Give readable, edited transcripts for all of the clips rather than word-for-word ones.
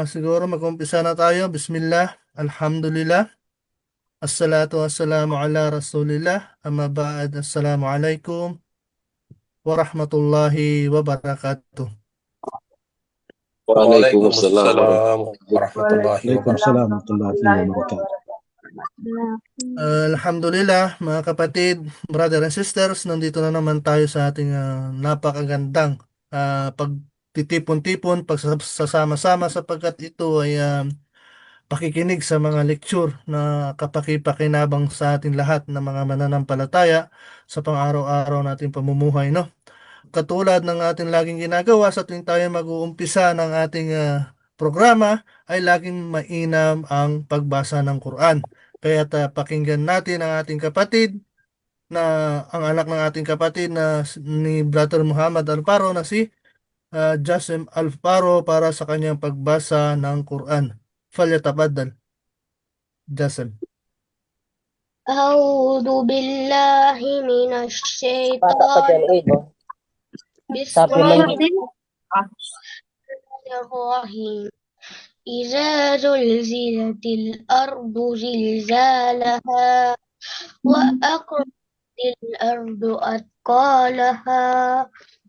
Siguro mag-umpisa na tayo. Bismillah, alhamdulillah, assalatu wassalamu ala rasulillah, amma ba'd, assalamu alaikum warahmatullahi wabarakatuh. Waalaikumsalam Waalaikumsalam warahmatullahi warahmatullahi Waalaikumsalam wabarakatuh. warahmatullahi wabarakatuh. Alhamdulillah, mga kapatid, brother and sisters, nandito na naman tayo sa ating napakagandang pagtitipon-tipon, pagsasama-sama sapagkat ito ay pakikinig sa mga lecture na kapakipakinabang sa ating lahat ng mga mananampalataya sa pang-araw-araw nating pamumuhay, no? Katulad ng ating laging ginagawa sa tuwing tayo mag-uumpisa ng ating programa ay laging mainam ang pagbasa ng Quran. Kaya pakinggan natin ang ating kapatid na ang anak ng ating kapatid ni Brother Muhammad Alfaro na si Jasem Alfaro para sa kanyang pagbasa ng Quran. Falyatafaddal, Jasem. أعوذ بالله من الشيطان بسم الله الرحمن إذا زلزلت الأرض زلزالها وأخرجت الأرض أثقالها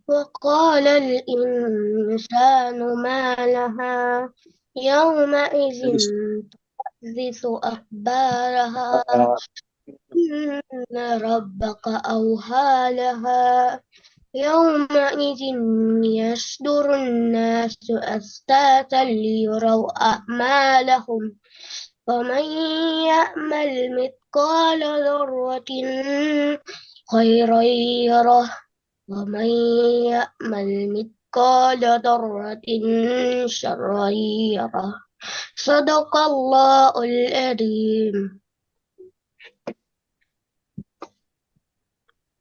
وقال الإنسان ما لها يومئذ تحدث أخبارها إن ربك أوحى لها يومئذ يصدر الناس أشتاتا ليروا أعمالهم ومن يعمل مثقال ذرة خيرا يره ومن يعمل مثقال ذرة شرا يره صدق الله العظيم.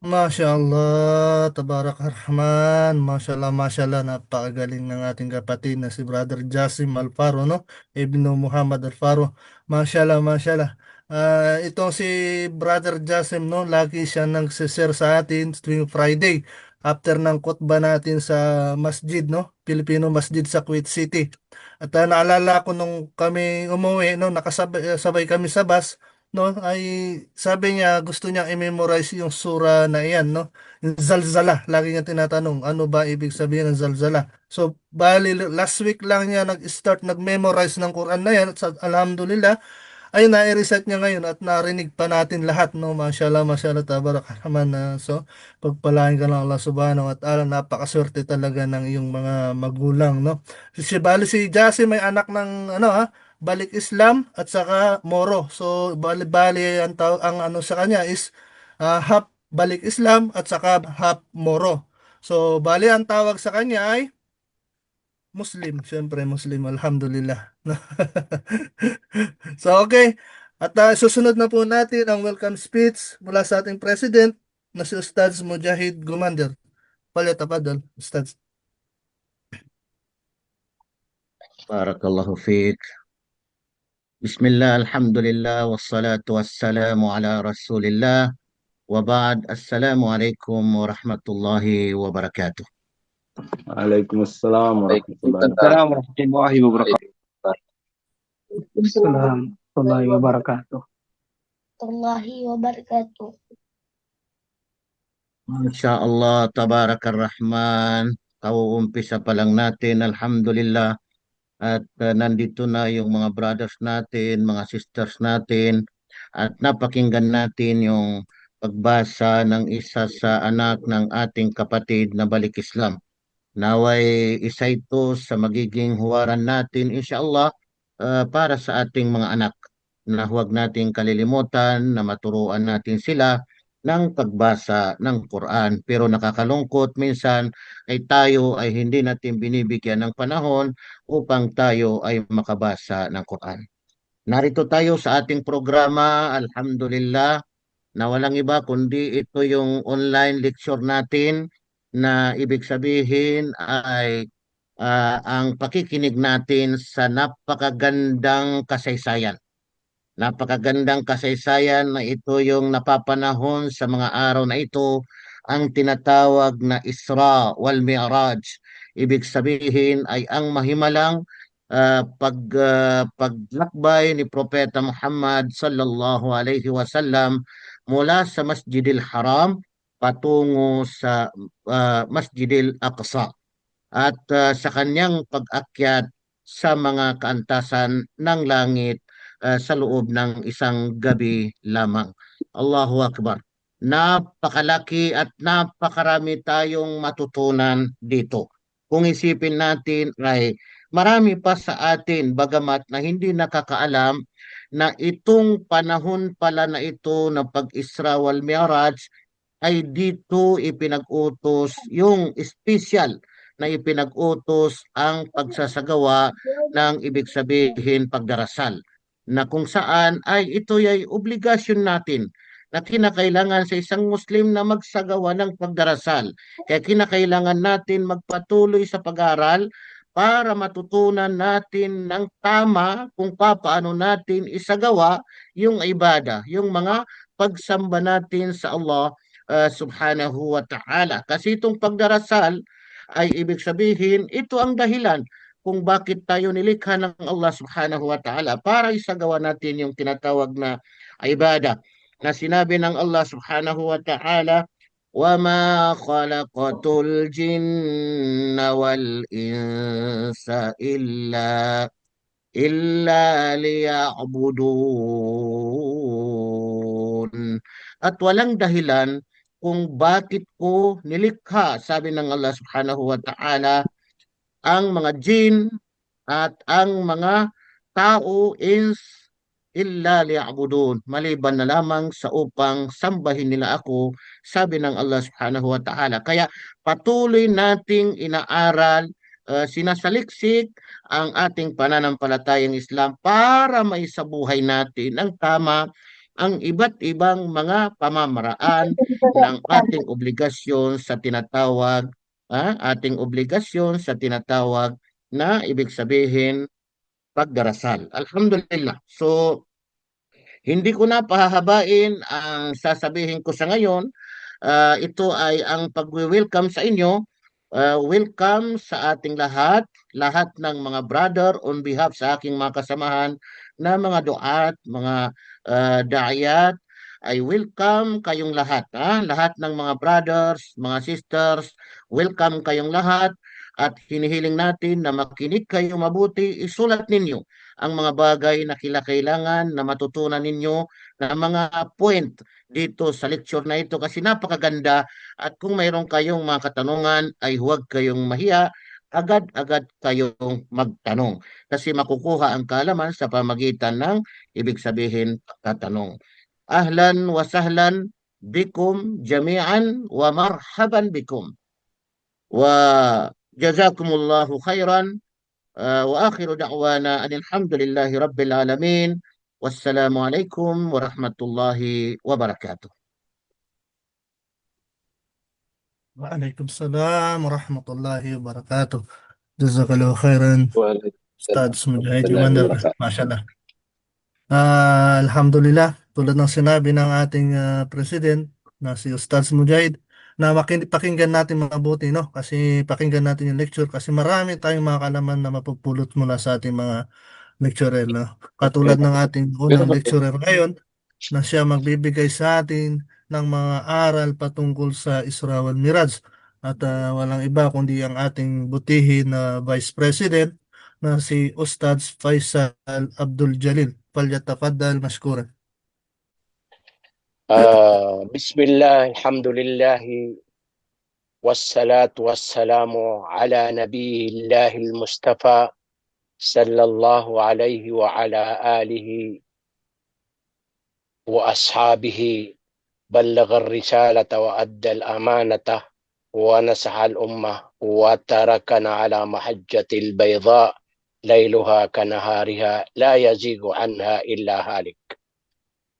Masya Allah, Tabarak Rahman, Masya Allah, Masya Allah, napakagaling ng ating kapatid na si Brother Jasim Alfaro, no? Ibnu Muhammad Alfaro, Masya Allah, Masya Allah. Itong si Brother Jasim, no? Lagi siya nagsiser sa atin tuwing Friday after ng khutbah natin sa masjid, no? Filipino Masjid sa Kuwait City. At naalala ko nung kami umuwi, no? Nakasabay sabay kami sa bus, no, ay sabi niya gusto niya i-memorize yung sura na iyan, no, yung zalzala. Lagi niya tinatanong ano ba ibig sabihin ng zalzala. So bali last week lang niya nag-start nag-memorize ng Quran na yan at alhamdulillah ay na-reset niya ngayon at narinig pa natin lahat, no. Mashallah, mashallah, tabarak naman na. So pagpalain ka ng Allah subhanahu wa ta'ala, napakaswerte talaga ng iyong mga magulang, no. Si Jassy may anak ng ano, Balik Islam at saka Moro. So bali ang ano sa kanya is half Balik Islam at saka half Moro. So bali ang tawag sa kanya ay Muslim, syempre Muslim, alhamdulillah. So okay, at susunod na po natin ang welcome speech mula sa ating President na si Ustadz Mujahid Gumander. Palitapadal, Ustadz. Barakallahu fiik. Bismillah, alhamdulillah, wassalatu wassalamu ala rasulillah, wa ba'd, assalamualaikum warahmatullahi wabarakatuh. Waalaikumsalam warahmatullahi Warahmatullahi wabarakatuh. Assalamualaikum warahmatullahi wabarakatuh. Masya Allah, tabarakar rahman. Kauumpisa pa lang natin, alhamdulillah. At nandito na yung mga brothers natin, mga sisters natin. At napakinggan natin yung pagbasa ng isa sa anak ng ating kapatid na Balik Islam. Naway isa ito sa magiging huwaran natin, insyaAllah, para sa ating mga anak na huwag nating kalilimutan na maturuan natin sila ng pagbasa ng Quran. Pero nakakalungkot minsan ay tayo ay hindi natin binibigyan ng panahon upang tayo ay makabasa ng Quran. Narito tayo sa ating programa, alhamdulillah, na walang iba kundi ito yung online lecture natin na ibig sabihin ay ang pakikinig natin sa napakagandang kasaysayan. Napakagandang kasaysayan na ito yung napapanahon sa mga araw na ito, ang tinatawag na Isra wal Mi'raj. Ibig sabihin ay ang mahimalang paglakbay ni Propeta Muhammad sallallahu alaihi wasallam mula sa Masjidil Haram patungo sa Masjidil Aqsa at sa kanyang pag-akyat sa mga kaantasan ng langit sa loob ng isang gabi lamang. Allahu Akbar. Napakalaki at napakarami tayong matutunan dito. Kung isipin natin ay marami pa sa atin bagamat na hindi nakakaalam na itong panahon pala na ito ng pag-Isra wal Mi'raj ay dito ipinag-utos yung special na ipinag-utos ang pagsasagawa ng ibig sabihin pagdarasal na kung saan ay ito ay obligasyon natin na kinakailangan sa isang Muslim na magsagawa ng pagdarasal. Kaya kinakailangan natin magpatuloy sa pag-aaral para matutunan natin ng tama kung paano natin isagawa yung ibada, yung mga pagsamba natin sa Allah subhanahu wa ta'ala. Kasi itong pagdarasal ay ibig sabihin, ito ang dahilan kung bakit tayo nilikha ng Allah subhanahu wa ta'ala para isagawa natin yung tinatawag na ibada. Na sinabi ng Allah subhanahu wa ta'ala, وَمَا خَلَقْتُ الْجِنَّ وَالْإِنسَ إِلَّا لِيَعْبُدُونَ. At walang dahilan kung bakit ko nilikha, sabi ng Allah subhanahu wa ta'ala, ang mga jin at ang mga tao illa liya'budun, maliban na lamang sa upang sambahin nila ako, sabi ng Allah subhanahu wa ta'ala. Kaya patuloy nating inaaral, sinasaliksik ang ating pananampalatayang Islam para maisabuhay natin ang tama ang iba't ibang mga pamamaraan ng ating obligasyon sa tinatawag na ibig sabihin pagdarasal. Alhamdulillah. So, hindi ko na pahahabain ang sasabihin ko sa ngayon. Ito ay ang pag-welcome sa inyo. Welcome sa ating lahat ng mga brother on behalf sa aking mga kasamahan na mga duat, mga da'iyat, ay welcome kayong lahat. Lahat ng mga brothers, mga sisters, welcome kayong lahat at hinihiling natin na makinig kayo mabuti, isulat ninyo ang mga bagay na kailangan na matutunan ninyo na mga point dito sa lecture na ito kasi napakaganda at kung mayroon kayong mga katanungan ay huwag kayong mahiya, agad-agad kayong magtanong kasi makukuha ang kaalaman sa pamagitan ng ibig sabihin pagtatanong. Ahlan wa sahlan bikum jami'an wa marhaban bikum. Wa jazakumullahu khairan wa akhiru da'wana alhamdulillahi rabbil alamin. Wassalamualaikum warahmatullahi wabarakatuh. Waalaikumsalam warahmatullahi wabarakatuh. Jazakallahu khairan. Ustaz Mujahid Commander. Mashallah. Alhamdulillah, tulad ng sinabi ng ating President na si Ustaz Mujahid, na pakinggan natin mabuti, no? Kasi pakinggan natin yung lecture kasi marami tayong mga kalaman na mapupulot mula sa ating mga lecturer, no? Katulad ng ating unang lecturer ngayon na siya magbibigay sa atin ng mga aral patungkol sa Isra wal Miraj at walang iba kundi ang ating butihin na Vice President na si Ustaz Faisal Abdul Jalil. Falyatafaddal mashkuran. Bismillah, alhamdulillah, wassalatu wassalamu ala nabiyillahil Mustafa sallallahu alayhi wa ala alihi wa ashabihi ballagha ar-risalata wa adda al-amanata wa nasaha al-ummah wa tarakana ala mahajjatil bayda layluha kanahariha la yazigu anha illa halik.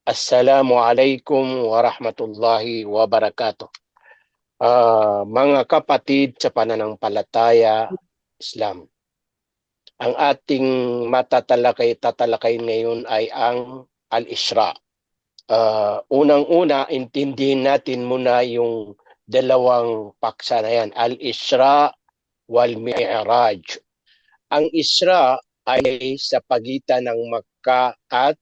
Assalamualaikum warahmatullahi wabarakatuh. Mga kapatid sa pananampalataya Islam, ang ating tatalakay ngayon ay ang Al-Isra. Unang-una, intindihin natin muna yung dalawang paksa na yan, Al-Isra wal Mi'raj. Ang Isra ay sa pagitan ng Makkah at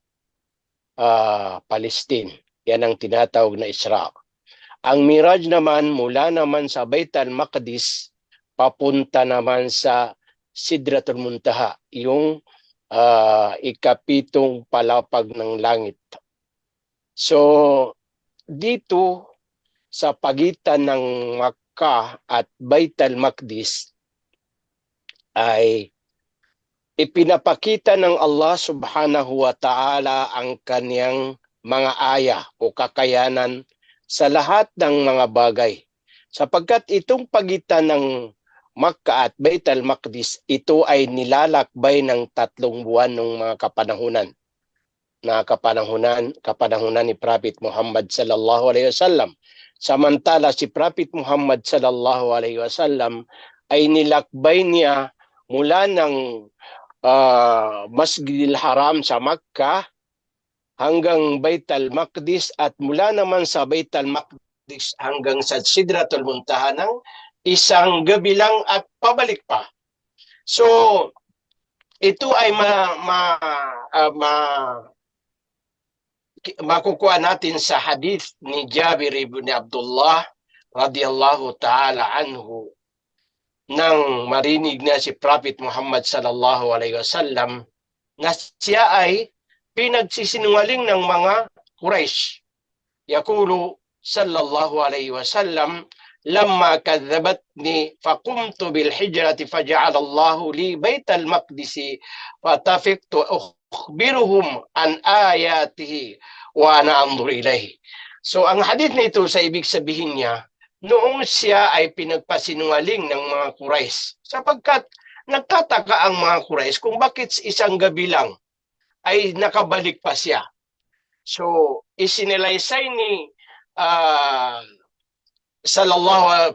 Palestine. Yan ang tinatawag na Isra. Ang Miraj naman mula naman sa Bait al-Maqdis papunta naman sa Sidratul Muntaha, yung ikapitong palapag ng langit. So dito sa pagitan ng Makkah at Bait al-Maqdis ay ipinapakita ng Allah Subhanahu wa Ta'ala ang kaniyang mga aya o kakayanan sa lahat ng mga bagay. Sapagkat itong pagitan ng Makkah at Bait al-Maqdis, ito ay nilalakbay ng 3 buwan ng mga kapanahunan. Kapanahunan ni Prophet Muhammad sallallahu alaihi wasallam. Samantala si Prophet Muhammad sallallahu alaihi wasallam ay nilakbay niya mula ng Masjidil Haram sa Makkah hanggang Bait al-Maqdis at mula naman sa Bait al-Maqdis hanggang sa Sidratul Muntaha ng isang gabi lang at pabalik pa. So ito ay makukuha natin sa hadith ni Jabir ibn Abdullah radiyallahu ta'ala anhu nang marinig na si Prophet Muhammad sallallahu alaihi wasallam na siya ay pinagsisinungaling ng mga Quraysh. Yaqulu sallallahu alaihi wasallam, lamma kadzabatni faqumtu bil hijrati faja'ala Allahu li Bait al-Maqdis fatafiqtu ukhbiruhum an ayatihi wa ana anzur ilayhi. So ang hadith nito sa ibig sabihin niya, noong siya ay pinagpasinungaling ng mga Quraysh, sapagkat nagtataka ang mga Quraysh kung bakit isang gabi lang ay nakabalik pa siya. So isinalaysay ni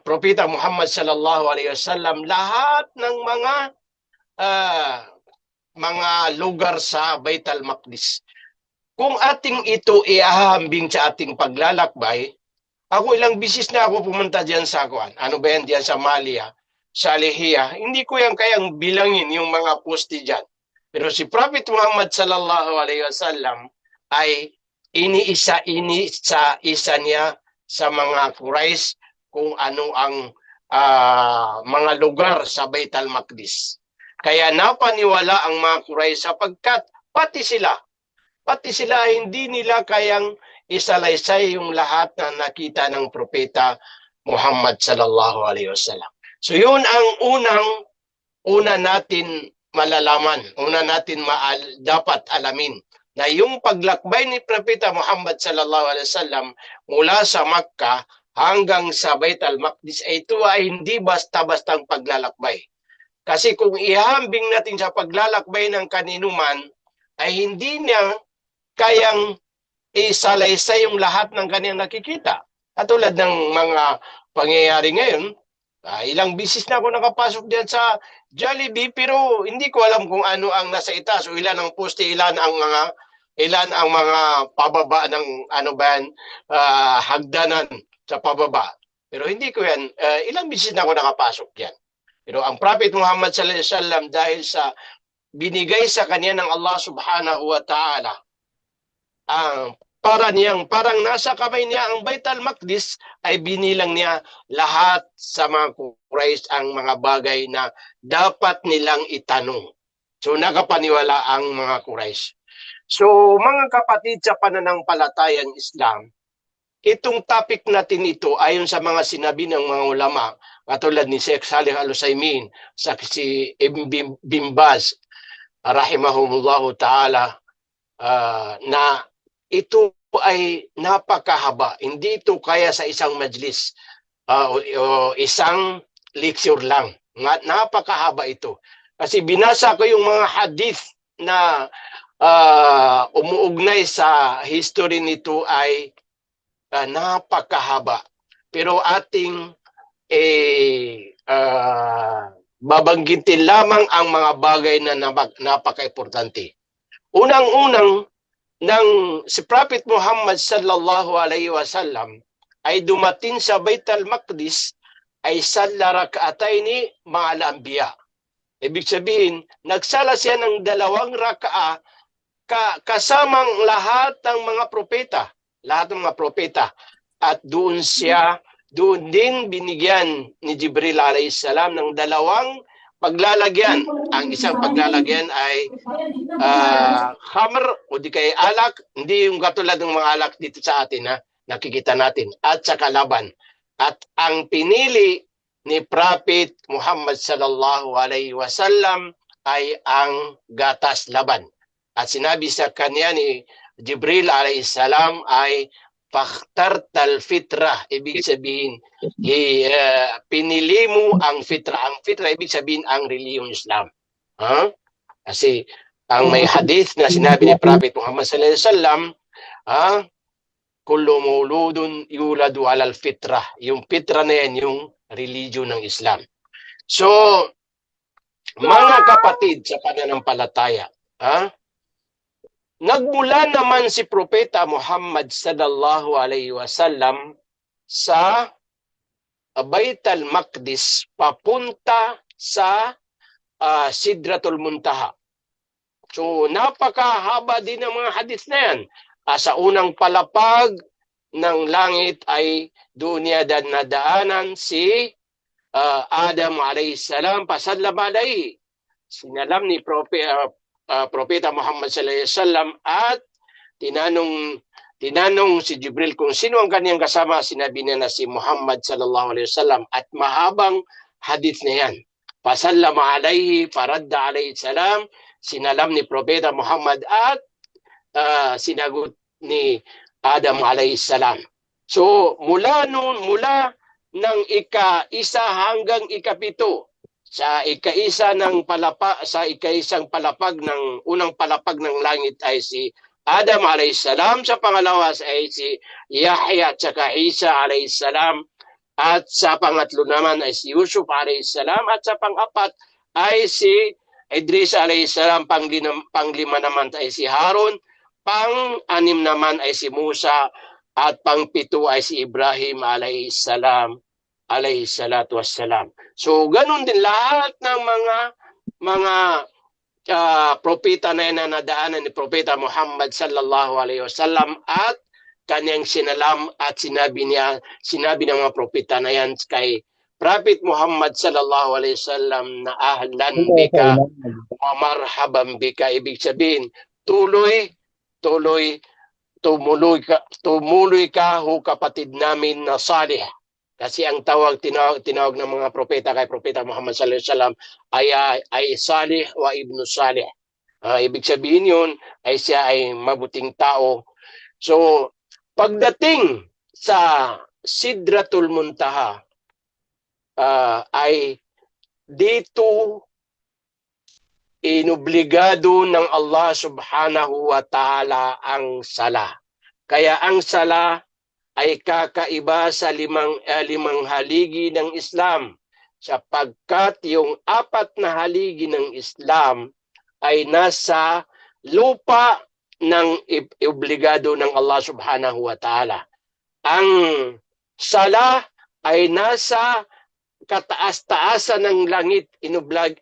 Propeta Muhammad sallallahu alaihi wasallam lahat ng mga lugar sa Bait al-Maqdis. Kung ating ito iahambing sa ating paglalakbay, ako ilang bisis na ako pumunta diyan sa Kuan. Ano ba yan diyan sa Malia, sa Lehiya? Hindi ko yan kayang bilangin yung mga poste diyan. Pero si Prophet Muhammad sallallahu alaihi wasallam ay iniisa niya sa mga Quraysh kung ano ang mga lugar sa Bait al-Maqdis. Kaya napaniwala ang mga Quraysh sapagkat pati sila hindi nila kayang isalaysay yung lahat na nakita ng propeta Muhammad sallallahu alaihi wasallam. So yun ang una natin malalaman, dapat alamin na yung paglakbay ni propeta Muhammad sallallahu alaihi wasallam mula sa Makkah hanggang sa Bait al-Maqdis, ito ay hindi basta-bastang paglalakbay. Kasi kung ihambing natin sa paglalakbay ng kaninuman, ay hindi niya kayang isalaysay yung lahat ng kanyang nakikita. Katulad ng mga pangyayari ngayon, ilang bisis na ako nakapasok diyan sa Jollibee, pero hindi ko alam kung ano ang nasa itaas o ilan ang poste, ilan ang mga pababa ng hagdanan sa pababa. Pero hindi ko yan, ilang bisis na ako nakapasok diyan. Pero ang Prophet Muhammad sallallahu alaihi wasallam, dahil sa binigay sa kanya ng Allah Subhanahu wa Ta'ala, parang nasa kamay niya ang Bait al-Maqdis, ay binilang niya lahat sa mga Quraysh ang mga bagay na dapat nilang itanong. So nakapaniwala ang mga Quraysh. So mga kapatid sa pananampalatayang Islam, itong topic natin ito ayon sa mga sinabi ng mga ulama, katulad ni Sheikh Salih Al-Utsaimin, si Ibn Bin Baz rahimahumullahu ta'ala, na ito ay napakahaba. Hindi ito kaya sa isang majlis o isang lecture lang. Napakahaba ito. Kasi binasa ko yung mga hadith na umuugnay sa history nito ay napakahaba. Pero ating babanggitin lamang ang mga bagay na napaka-importante. Unang-unang, nang si Prophet Muhammad sallallahu alaihi wasallam ay dumating sa Bait al-Maqdis, ay salla rak'ataini ma'al anbiya. Ibig sabihin, nagsala siya ng 2 raka'a kasamang lahat ng mga propeta. Lahat ng mga propeta. At doon din binigyan ni Jibril alayhis salam ng 2 paglalagyan. Ang isang paglalagyan ay khamr o di kay alak, hindi yung katulad ng mga alak dito sa atin na nakikita natin, at saka laban. At ang pinili ni Prophet Muhammad sallallahu alaihi wasallam ay ang gatas laban. At sinabi sa kanya ni Jibril alayhis salam ay fakhtartal fitrah, ibig sabihin pinili mo ang fitrah. Ang fitrah ibig sabihin ang reliyong Islam. Kasi ang may hadith na sinabi ni Prophet Muhammad sallallahu alaihi wasallam, kullu mauludun yuladu alal fitrah. Yung fitrah na yan, yung religion ng Islam. So, mga kapatid sa pananampalataya, nagmula naman si Propeta Muhammad sallallahu alaihi wasallam sa Bait al-Maqdis papunta sa Sidratul Muntaha. So napakahaba din ng mga hadith na yan. Sa unang palapag ng langit ay doon niya nadaanan si Adam alayhis salam, pasallam alayhi. Sinalam ni Propeta Muhammad sallallahu alaihi wasallam at tinanong si Jibril kung sino ang kaniyang kasama. Sinabi niya na si Muhammad sallallahu alaihi wasallam, at mahabang hadith na yan. Pasallam alayhi, faradda alayhi salam, sinalam ni Propeta Muhammad at sinagot ni Adam alayhi salam. So mula ng ika-1 hanggang ika-7, sa ika-1 sa ika-1 palapag ng unang palapag ng langit ay si Adam alayhis salam, sa pangalawa ay si Yahya at saka Isa alayhis salam, at sa pangatlo naman ay si Yusuf alayhis salam, at sa pang-4 ay si Idris alayhis salam, panglima naman ay si Harun, pang-6 naman ay si Musa, at pang-7 ay si Ibrahim alayhis salam, alayhi salatu wassalam. So ganun din lahat ng mga propeta na nadaanan ni Propeta Muhammad sallallahu alaihi wasallam, at kanyang sinalam at sinabi ng mga propeta na yan kay Prophet Muhammad sallallahu alaihi wasallam na ahlan bika wa marhaban bika. Ibig sabihin, tumuloy ka ho kapatid namin na salih. Kasi ang tinawag ng mga propeta kay Propeta Muhammad sallallahu alaihi wasallam ay salih wa ibnu salih. Ibig sabihin yun ay siya ay mabuting tao. So pagdating sa Sidratul Muntaha, ay dito inobligado ng Allah subhanahu wa ta'ala ang sala. Kaya ang sala ay kakaiba sa limang haligi ng Islam, sapagkat yung 4 na haligi ng Islam ay nasa lupa ng obligado ng Allah subhanahu wa ta'ala. Ang sala ay nasa kataas-taasan ng langit,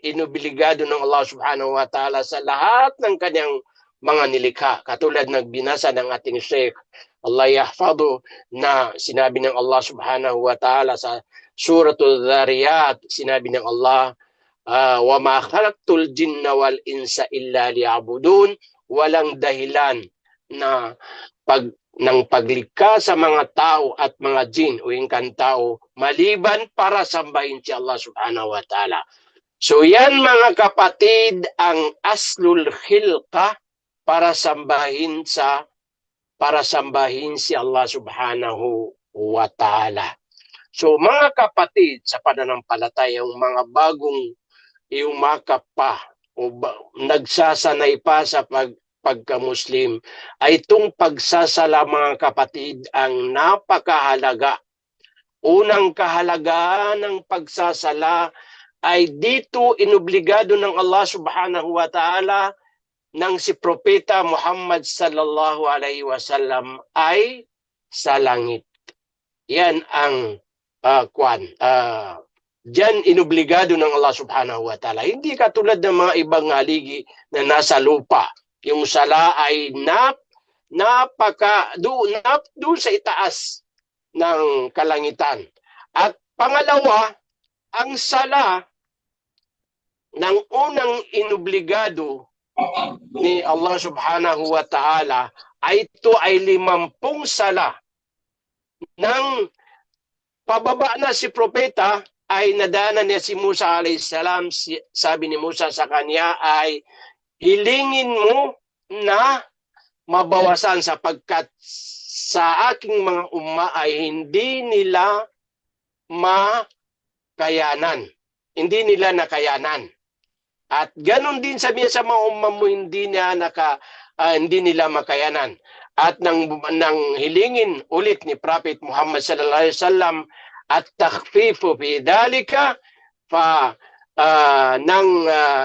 inobligado ng Allah subhanahu wa ta'ala sa lahat ng kanyang mga nilikha. Katulad nagbinasa ng ating Sheikh Allah yahfadu na sinabi ng Allah subhanahu wa ta'ala sa Suratul Dhariyat, sinabi ng Allah, wa ma khalaqtul jinna wal insa illa liya'budun. Walang dahilan na paglikha sa mga tao at mga jin o ingkan tao maliban para sambahin si Allah subhanahu wa ta'ala. So yan mga kapatid ang aslul khilqa para sambahin si Allah subhanahu wa ta'ala. So mga kapatid sa pananampalataya, yung mga bagong iumakap pa o nagsasanay pa sa pagka-Muslim, ay itong pagsasala mga kapatid ang napakahalaga. Unang kahalagahan ng pagsasala ay dito inobligado ng Allah subhanahu wa ta'ala nang si Propeta Muhammad sallallahu alaihi wasallam ay sa langit. Yan ang Diyan inobligado ng Allah subhanahu wa ta'ala. Hindi katulad ng mga ibang haligi na nasa lupa. Yung sala ay doon sa itaas ng kalangitan. At pangalawa, ang sala ng unang inobligado ni Allah subhanahu wa ta'ala ay ito ay 50 sala. Nang pababa na si propeta ay nadaanan niya si Musa alayhis salam. Sabi ni Musa sa kanya ay hilingin mo na mabawasan sapagkat sa aking mga umma ay hindi nila makayanan. Hindi nila nakayanan. At ganun din sabi sa mga umma mo, hindi nila makayanan. At nang hilingin ulit ni Prophet Muhammad sallallahu alaihi wasallam at takhfifu fi dalika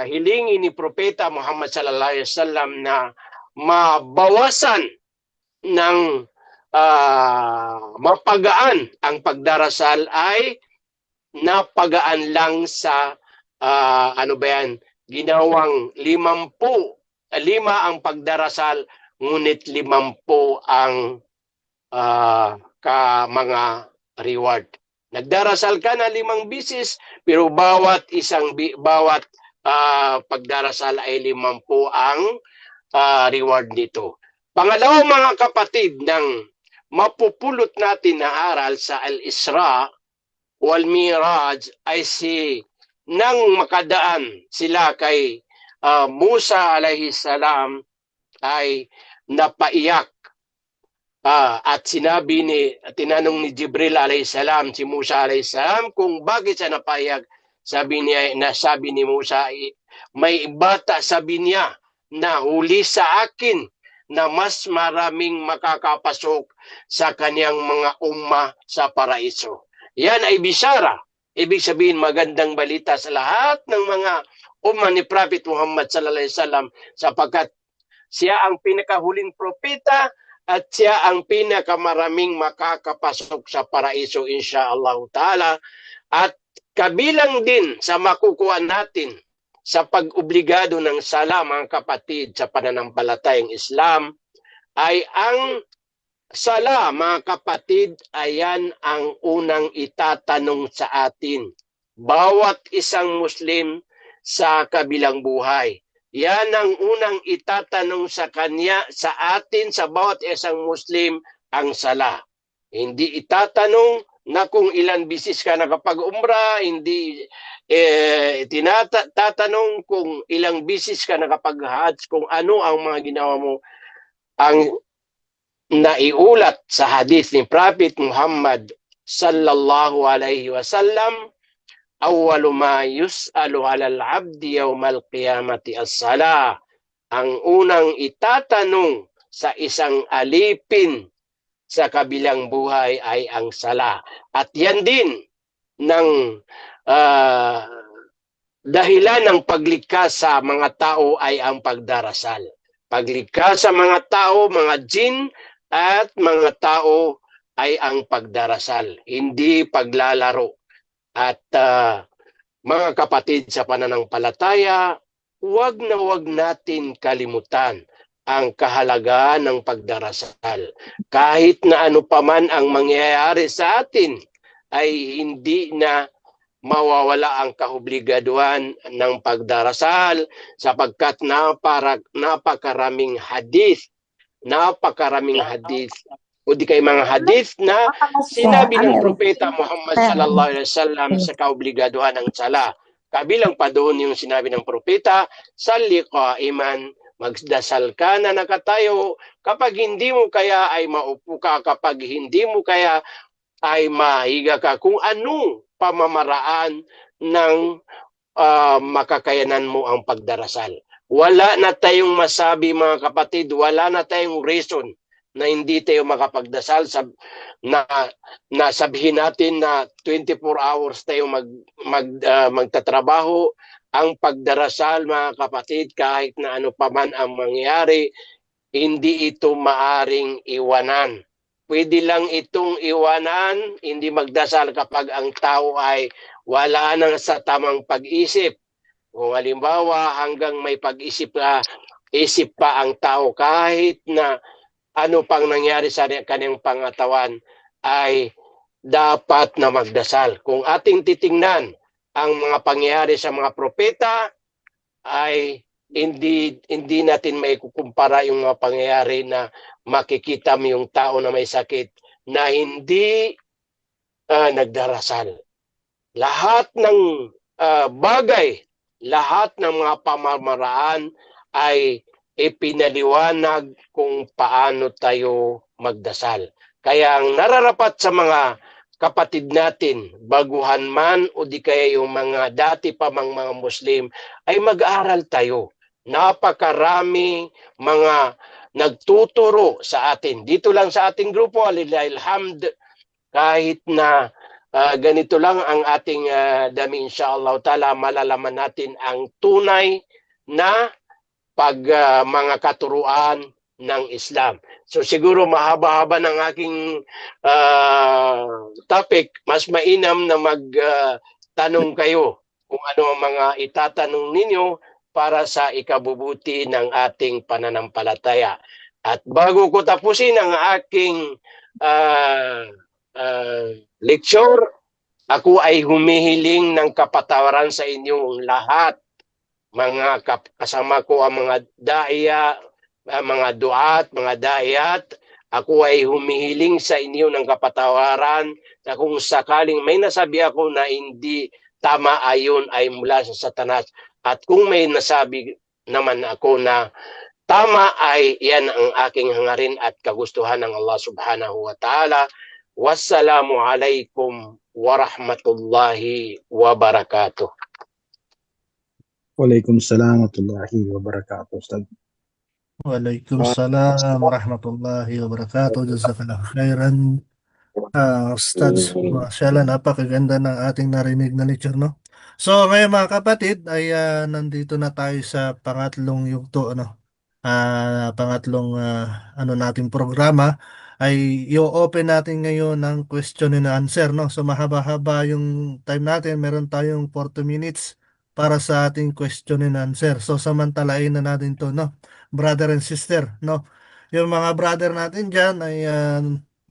hilingin ni Propeta Muhammad sallallahu alaihi wasallam na mabawasan ng mapagaan ang pagdarasal ay napagaan lang sa ginawang 5 ang pagdarasal, ngunit 50 ang mga reward. Nagdarasal ka na 5 bisis, pero bawat pagdarasal ay 50 ang reward nito. Pangalawa mga kapatid, ng mapupulot natin na aral sa Al-Isra wal Miraj ay nang makadaan sila kay Musa alayhis salam ay napaiyak at tinanong ni Jibril alayhis salam si Musa alayhis salam kung bakit siya napaiyak. Sabi ni Musa, may bata, sabi niya, na huli sa akin na mas maraming makakapasok sa kanyang mga umma sa paraiso. Yan ay bisara. Ibig sabihin, magandang balita sa lahat ng mga umma ni Prophet Muhammad sallallahu alaihi wasallam, sapagkat siya ang pinakahuling propeta at siya ang pinakamaraming makakapasok sa paraiso insyaallah ta'ala. At kabilang din sa makukuha natin sa pag-obligado ng sala mga kapatid sa pananampalatayang Islam ay ang sala mga kapatid, ayan ang unang itatanong sa atin. Bawat isang Muslim sa kabilang buhay. Yan ang unang itatanong sa atin sa bawat isang Muslim, ang sala. Hindi itatanong na kung ilan bisis ka nakapag-umrah, hindi tatanong kung ilang bisis ka nakapag-hajj, kung ano ang mga ginawa mo. Ang naiulat sa hadith ni Prophet Muhammad sallallahu alaihi wasallam, awwalu ma yus'alu 'alal 'abdi yawmal qiyamati as-salah. Ang unang itatanong sa isang alipin sa kabilang buhay ay ang sala. At yan din ng dahilan ng paglikha sa mga tao ay ang pagdarasal. Paglikha sa mga tao, mga jin at mga tao ay ang pagdarasal, hindi paglalaro. At mga kapatid sa pananampalataya, huwag natin kalimutan ang kahalagaan ng pagdarasal. Kahit na ano paman ang mangyayari sa atin, ay hindi na mawawala ang kaobligaduhan ng pagdarasal, sapagkat napakaraming hadith o di kay mga hadith na sinabi ng propeta Muhammad sallallahu alaihi wasallam sa kaobligaduhan ng sala. Kabilang pa doon yung sinabi ng propeta, salli qaiman, magdasal ka na nakatayo, kapag hindi mo kaya ay maupo ka, kapag hindi mo kaya ay mahiga ka, kung anong pamamaraan ng makakayanan mo ang pagdarasal. Wala na tayong masabi mga kapatid, wala na tayong reason na hindi tayo makapagdasal, na sabihin natin na 24 hours tayo magtatrabaho. Ang pagdarasal mga kapatid, kahit na ano paman ang mangyari, hindi ito maaring iwanan. Pwede lang itong iwanan, hindi magdasal kapag ang tao ay wala nang sa tamang pag-isip. Kung halimbawa hanggang may isip pa ang tao kahit na ano pang nangyari sa kanyang pangatawan ay dapat na magdasal. Kung ating titingnan ang mga pangyayari sa mga propeta ay hindi natin may kukumpara yung mga pangyayari na makikita mo yung tao na may sakit na hindi nagdarasal. Lahat ng bagay, lahat ng mga pamamaraan ay ipinaliwanag kung paano tayo magdasal. Kaya ang nararapat sa mga kapatid natin, baguhan man o di kaya yung mga dati pa mga Muslim, ay mag-aral tayo. Napakarami mga nagtuturo sa atin. Dito lang sa ating grupo, alhamd, kahit na ganito lang ang ating dami, insyaAllah ta'ala, malalaman natin ang tunay na mga katuruan ng Islam. So siguro mahaba-haba ng aking topic, mas mainam na magtanong kayo kung ano ang mga itatanong ninyo para sa ikabubuti ng ating pananampalataya. At bago ko tapusin ang aking lecture, ako ay humihiling ng kapatawaran sa inyong lahat, mga kasama ko ang mga daiya, mga duat, mga dayat. Ako ay humihiling sa inyo ng kapatawaran na kung sakaling may nasabi ako na hindi tama, ayon ay mula sa Satanas. At kung may nasabi naman ako na tama, ay yan ang aking hangarin at kagustuhan ng Allah subhanahu wa ta'ala. Wassalamu alaikum warahmatullahi wabarakatuh. Waalaikumsalam warahmatullahi wabarakatuh, Ustaz. Waalaikumsalam warahmatullahi wabarakatuh. Jazakallah khairan. Ustads, mashallah, napakaganda ng ating narinig na lecture, no? So, ngayon mga kapatid, ay nandito na tayo sa pangatlong yugto, ano? Pangatlong nating programa ay i-open natin ngayon ng question and answer, no? So, mahaba-haba yung time natin. Meron tayong 40 minutes para sa ating question and answer. So, samantalain na natin to, no? Brother and sister, no? Yung mga brother natin dyan ay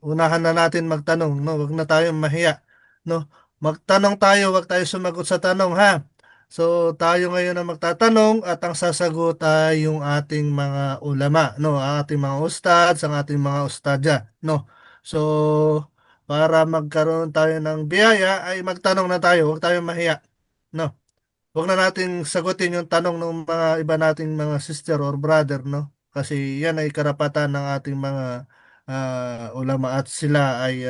unahan na natin magtanong, no? Wag na tayong mahiya, no? Magtanong tayo, wag tayo sumagot sa tanong, ha? So, tayo ngayon ang magtatanong at ang sasagot ay yung ating mga ulama, no? Ang ating mga ustads, ang ating mga ustadya, no? So, para magkaroon tayo ng biyaya ay magtanong na tayo, wag tayong mahiya, no? Wag na natin sagutin yung tanong ng mga iba nating mga sister or brother, no? Kasi yan ay karapatan ng ating mga ulama at sila ay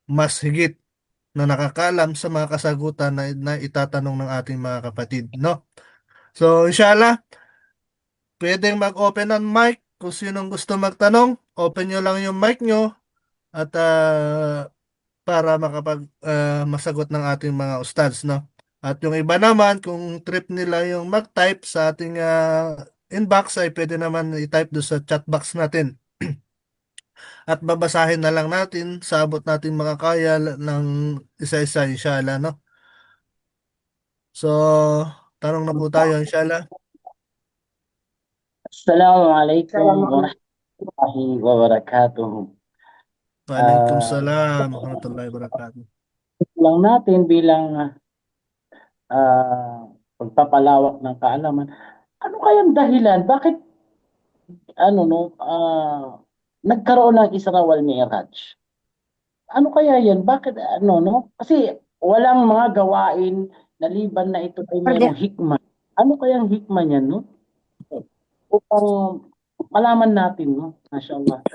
mas higit na nakakaalam sa mga kasagutan na itatanong ng ating mga kapatid, no? So, inshallah, pwedeng mag-open ang mic kung sinong gusto magtanong. Open nyo lang yung mic nyo at para masagot ng ating mga ustads, no? At yung iba naman, kung trip nila yung mag-type sa ating inbox, ay pwede naman i-type doon sa chat box natin. At babasahin na lang natin sa abot natin makakaya ng isa-isa, inshallah, no? So, tanong na po tayo, inshallah. Assalamualaikum warahmatullahi wabarakatuh. Waalaikumsalam warahmatullahi wabarakatuh. Lang natin bilang pagpapalawak ng kaalaman. Ano kayang dahilan? Bakit nagkaroon ng Isra wal Mi'raj? Ano kaya yan? Bakit Kasi walang mga gawain na liban na ito ay mayroong hikmah. Ano kayang hikmah niyan, no? Upang malaman natin, no? Mashallah.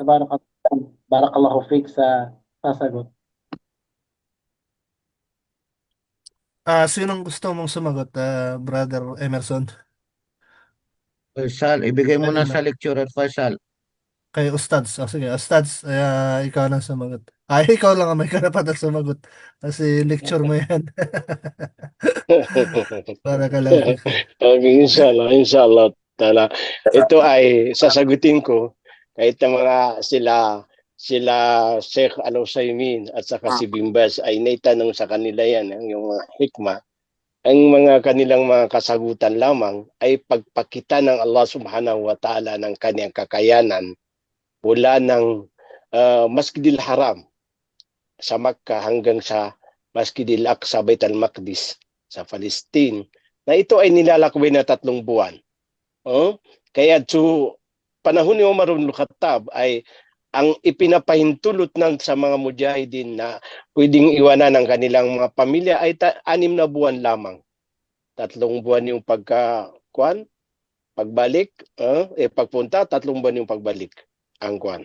Barakallahu fiik sa sasagot. Sinong gusto mong sumagot, Brother Emerson? Faisal, ibigay mo na sa lecturer, Faisal. Kay Ustads. Sige, Ustads, ikaw na sumagot. Ikaw lang ang may karapatan sumagot. Kasi lecture mo yan. Para ka lang. Okay, inshallah. Ito ay sasagutin ko kahit ang mga sila sila Sheikh Al-Utsaimin at saka si Bimbas ay naitanong sa kanila yan, yung mga hikmah. Ang mga kanilang mga kasagutan lamang ay pagpakita ng Allah Subhanahu wa Ta'ala ng kanyang kakayanan mula ng Masjidil Haram sa Makkah hanggang sa Masjidil Aqsa, Bait al-Maqdis sa Palestine, na ito ay nilalakbay na 3 buwan. Kaya panahon ni Umar ibn Khattab ay ang ipinapahintulot sa mga mujahidin na pwedeng iwanan ng kanilang mga pamilya ay 6 na buwan lamang. 3 buwan yung pagbalik, pagpunta, 3 buwan yung pagbalik ang kwan.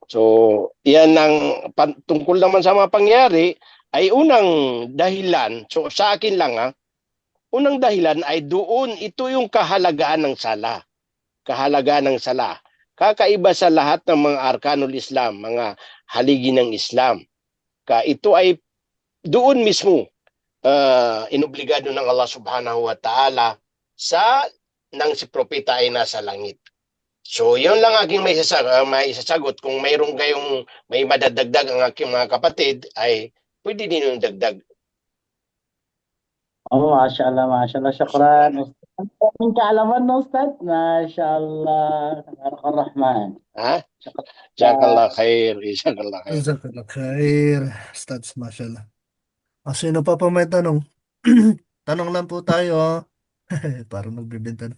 So, yan ang tungkol naman sa mga pangyari ay unang dahilan. So, sa akin lang unang dahilan ay doon, ito yung kahalagaan ng sala. Kahalagaan ng sala. Kakaiba sa lahat ng mga arkanul Islam, mga haligi ng Islam. Ito ay doon mismo inobligado ng Allah Subhanahu wa Ta'ala nang si propeta ay nasa langit. So, yun lang aking may isasagot. Kung mayroong kayong may madadagdag ang aking mga kapatid, ay pwede din yung dagdag. Mashallah, mashallah. Syukran, Ustaz. Ang daming kaalaman, no, Ustaz? Mashallah. Tabarakalrahman. Jazakallah khair. Jazakallah khair. Jazakallah khair. Ustads, mashallah. Sino pa may tanong? Tanong lang po tayo. Parang nagbibenta na.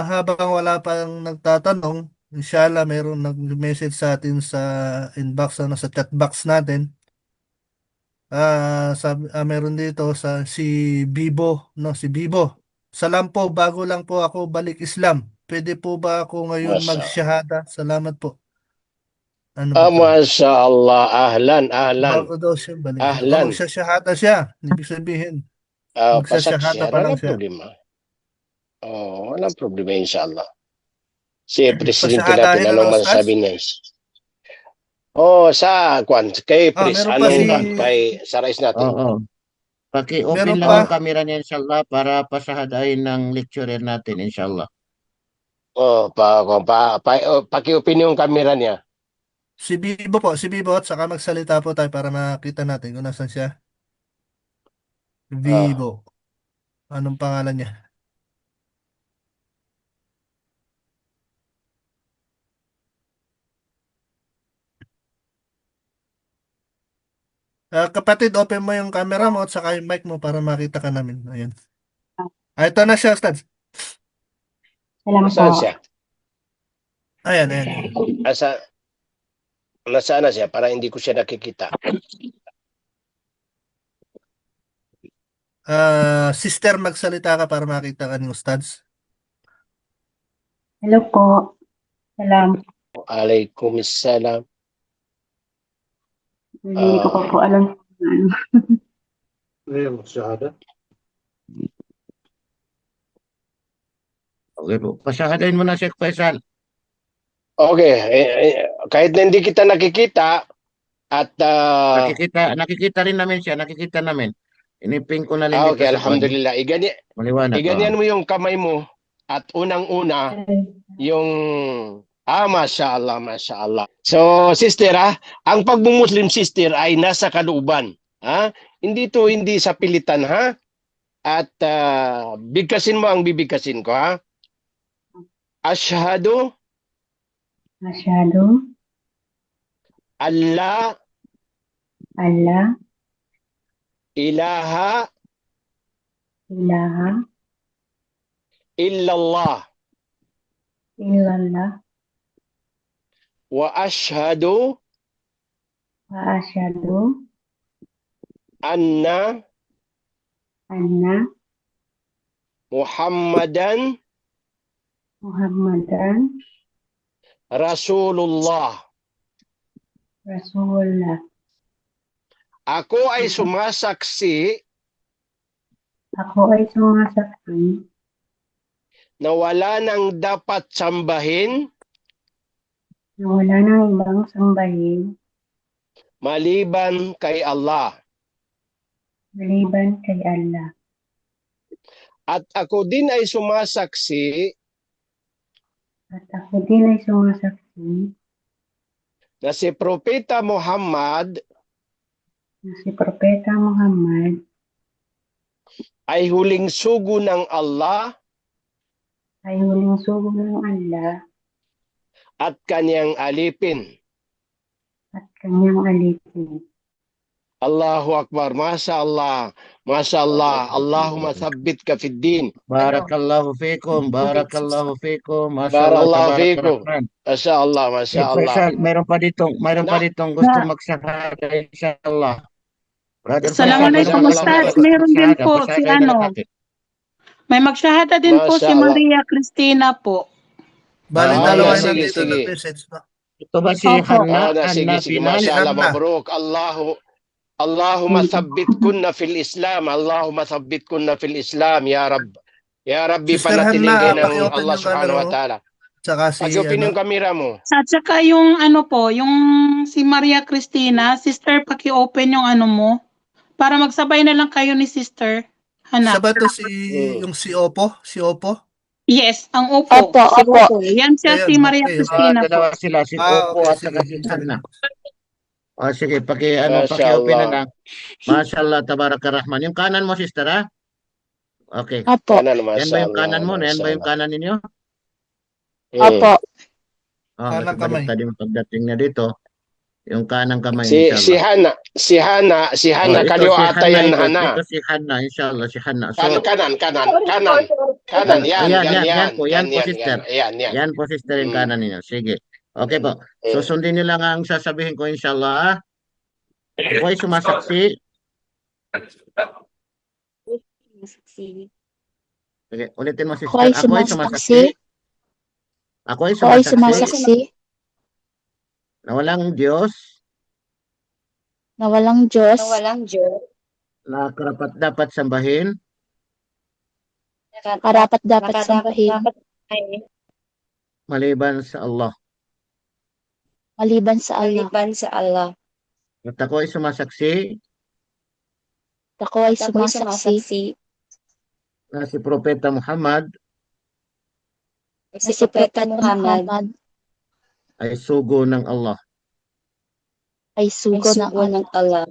Habang wala pang nagtatanong, inshallah mayroon nag-message sa atin sa inbox, sa chat box natin. Meron dito si Bibo, no? Si Bibo. Salam po, bago lang po ako balik Islam. Pwede po ba ako ngayon mag-shahada? Salamat po. Ano ba ito? Masya Allah, ahlan. Bago daw siya balik. Ahlan. Magsashahada siya. Ibig sabihin, Pasak siya. magsashahada pa lang Walang siya. problema. Walang problema, inshallah. Si Presidente Pasyahadahin natin, na anong ng Ustaz? masasabi niya? Kay Pris, meron pa kay Sarais natin? Paki-open Meron lang pa. ang camera niya, inshallah, para pasahadahin ng lecturer natin, inshallah. Paki-open yung camera niya. Si Bibo at saka magsalita po tayo para makita natin kung nasan siya. Bibo. Anong pangalan niya? Kapatid, open mo yung camera mo at saka yung mic mo para makita ka namin. Ayan. Ito na siya, Ustaz. Salamat Nasaan po. siya? Ayan. Nasaan na siya para hindi ko siya nakikita? Sister, magsalita ka para makita ka ni Ustaz. Hello po. Salam. Waalaikumsalam. Hindi ko pa po alam kung ano. Okay po. Pasahadahin mo na, Sheikh Faisal. Okay. Kahit na hindi kita nakikita at Nakikita rin namin siya. Nakikita namin. Iniping ko na rin dito okay, sa alhamdulillah. Maliwanag. Iganyan mo yung kamay mo at unang-una yung Masya Allah. So, sister, ang pagmumuslim, sister, ay nasa kalooban. Hindi sa pilitan, At bigkasin mo ang bibigkasin ko, Ashhadu Allah ilaha illallah wa ashhadu anna Muhammadan Rasulullah. Ako ay sumasaksi na wala nang dapat sambahin maliban kay Allah. At ako din ay sumasaksi na si Propeta Muhammad na si Propeta Muhammad ay huling sugo ng Allah ay huling sugo ng Allah at kanyang alipin. at kanyang alipin. Allahu Akbar. Masya Allah. Masya Allah. Allahumma thabbit ka fid din. Barakallahu fikum, barakallahu fikum. Masyaallah, Barakallahu tabarak fikum. rahman. Masya Allah. Masya Allah. Faisal, mayroon pa ditong gusto magsahada insyaallah. Brother Faisal, Assalamualaikum mayroon pa Ustaz. gusto Meron din magsahada. po si Pasagay na lang natin. may magsyahada din po Masya si Allah. Maria Cristina po. Bali, Ah, dalawa sige, yung nandito sige. na message, no? Ito ba si Opo. Hanna? Sige, Hanna sige. Pinal? Masya Allah. Hanna. Mabruk. Allahumma thabbit kunna fil Islam. Allahumma thabbit kunna fil Islam. Ya Rabb. Ya Rabbi, Sister panatiling Hanna, kayo ng paki-open Allah yung subhanahu camera wa mo. ta'ala. Tsaka si, Pag-open yung kamera mo. At saka yung ano po, yung si Maria Cristina, sister paki-open yung ano mo para magsabay na lang kayo ni sister. Siya Hanap. ba to yung si Oppo? Si Oppo? Yes, ang Opo. Opo, Si opo. Opo. Yan siya Ayan, si Maria okay. Cristina po. Dalawa sila, si Opo okay, at saka si sige. Hanna. O sige, Masya paki-open na Allah. lang. Masyaallah, tabarakarahman. Yung kanan mo, sister, ha? Okay. Opo. Kanan, Yan ba Masya yung kanan Allah. mo? Yan Masya ba yung Allah. kanan ninyo? Opo. Oh, Kanang kasi kamay. baliktad yung pagdating niya dito. Yung kanang kamay, Si inshallah. Hana ito kaliwa si ata Hanna yan, ito. Hana. Ito si Hanna, inshallah, si Hanna. So, Kanan. Yan, yan po sister. yan. Yan po sister yung Mm. kanan ninyo. Sige. Okay po. Mm. Susundin niyo lang ang sasabihin ko, inshallah. Ha? Ako ay sumasaksi. Sige, ulitin mo sister. Ako ay Ako ay sumasaksi. Ako ay Ako ay sumasaksi sumasaksi na walang Diyos na walang Diyos na karapat dapat sambahin karapat dapat sambahin maliban sa Allah. maliban sa Allah. At ako ay sumasaksi Ako ay sumasaksi na si Propeta Muhammad na si Propeta Muhammad ay sugo ng Allah. ay sugo ng Allah.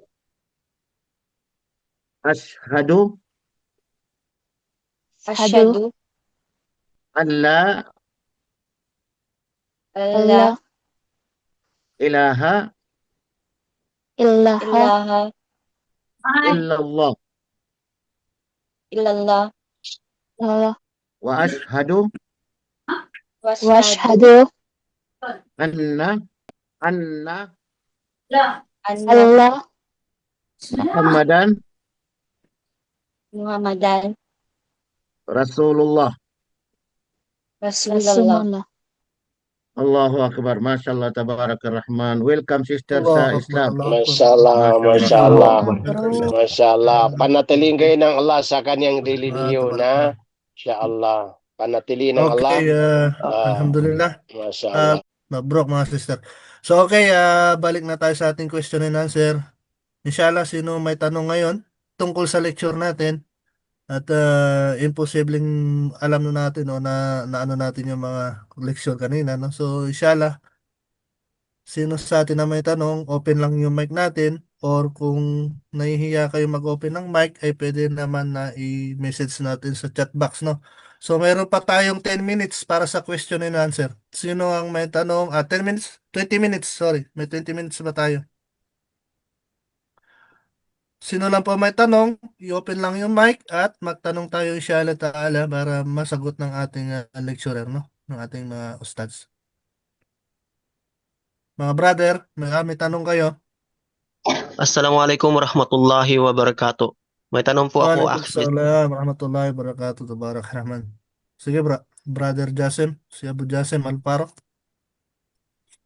Ashhadu Ashhadu an la Allah ilaha ilaha illallah illallah wa ashhadu wa ashhadu anna Allah Muhammadan Rasulullah. Rasulullah. Allahu Akbar. Masyaallah, tabarakarrahman. Welcome sister sa Islam. Masya Allah. Masya Allah. Allah. Masya Allah. Panatiling kayo ng Allah sa kanyang relihiyon, ha? Masya Allah. Panatili ng Allah. Okay, alhamdulillah. Masya Allah. Mabrok mga sister. So okay, balik na tayo sa ating question and answer. Inshallah, sino may tanong ngayon tungkol sa lecture natin at imposibleng alam na natin o na ano natin yung mga lecture kanina, no? So inshallah, sino sa atin na may tanong, open lang yung mic natin, or kung nahihiya kayo mag-open ng mic ay pwede naman na i-message natin sa chat box, no? So meron pa tayong 10 minutes para sa question and answer. Sino ang may tanong? 10 minutes? 20 minutes, sorry. May 20 minutes ba tayo? Sino lang po may tanong, i-open lang yung mic at magtanong tayo inshallah ta'ala para masagot ng ating lecturer, no? Ng ating mga ustads. Mga brother, may tanong kayo? Assalamualaikum warahmatullahi wabarakatuh. May tanong po ako, Akhi. Waalaikumsalam warahmatullahi wabarakatuh. Tabarak Rahman. Sige brother Jasim, si Abu Jasim Alparo.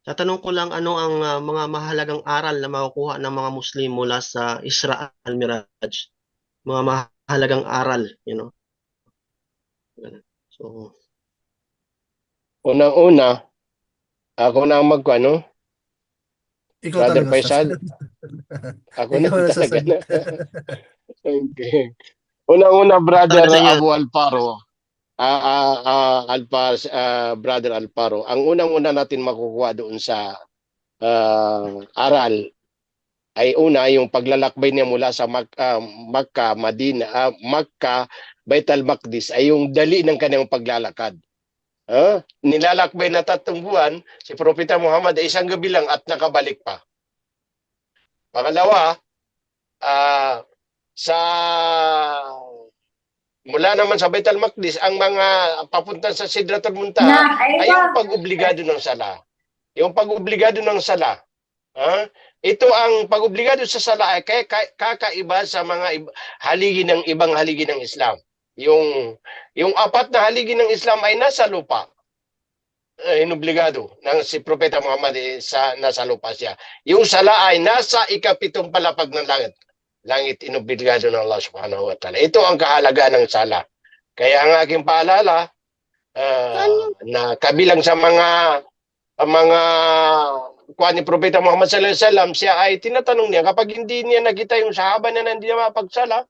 Tatanong ko lang ano ang mga mahalagang aral na makukuha ng mga Muslim mula sa Isra al-Miraj. Mga mahalagang aral, you know. So, Unang-una, ako na ang magkano? Ikaw Brother talaga, Faisal? Ako na Ikaw na talaga sasagot. na. Okay. Unang-una, Brother Para sa iyo. Abu Alparo. Brother Alparo. Ang unang-una natin makukuha doon sa aral ay una yung paglalakbay niya mula sa Makkah, Bait al-Maqdis ay yung dali ng kanyang paglalakad. Nilalakbay na 3 buwan, si Propeta Muhammad ay isang gabi lang at nakabalik pa. Pangalawa, mula naman sa Bait al-Maqdis, ang mga papunta sa Sidratul Muntaha ay yung pag-obligado ng sala. Yung pag-obligado ng sala. Ito ang pag-obligado sa sala ay kakaiba sa mga haligi ng ibang haligi ng Islam. Yung 4 na haligi ng Islam ay nasa lupa. Inobligado ng si Propeta Muhammad nasa lupa siya. Yung sala ay nasa ika-7 palapag ng langit. Langit inobligado ng Allah Subhanahu wa Ta'ala. Ito ang kahalagaan ng sala. Kaya ang aking paalala na kabilang sa mga kuha ni Propeta Muhammad sallallahu alaihi wasallam, siya ay tinatanong niya kapag hindi niya nakita yung sahaba na hindi niya mapagsala,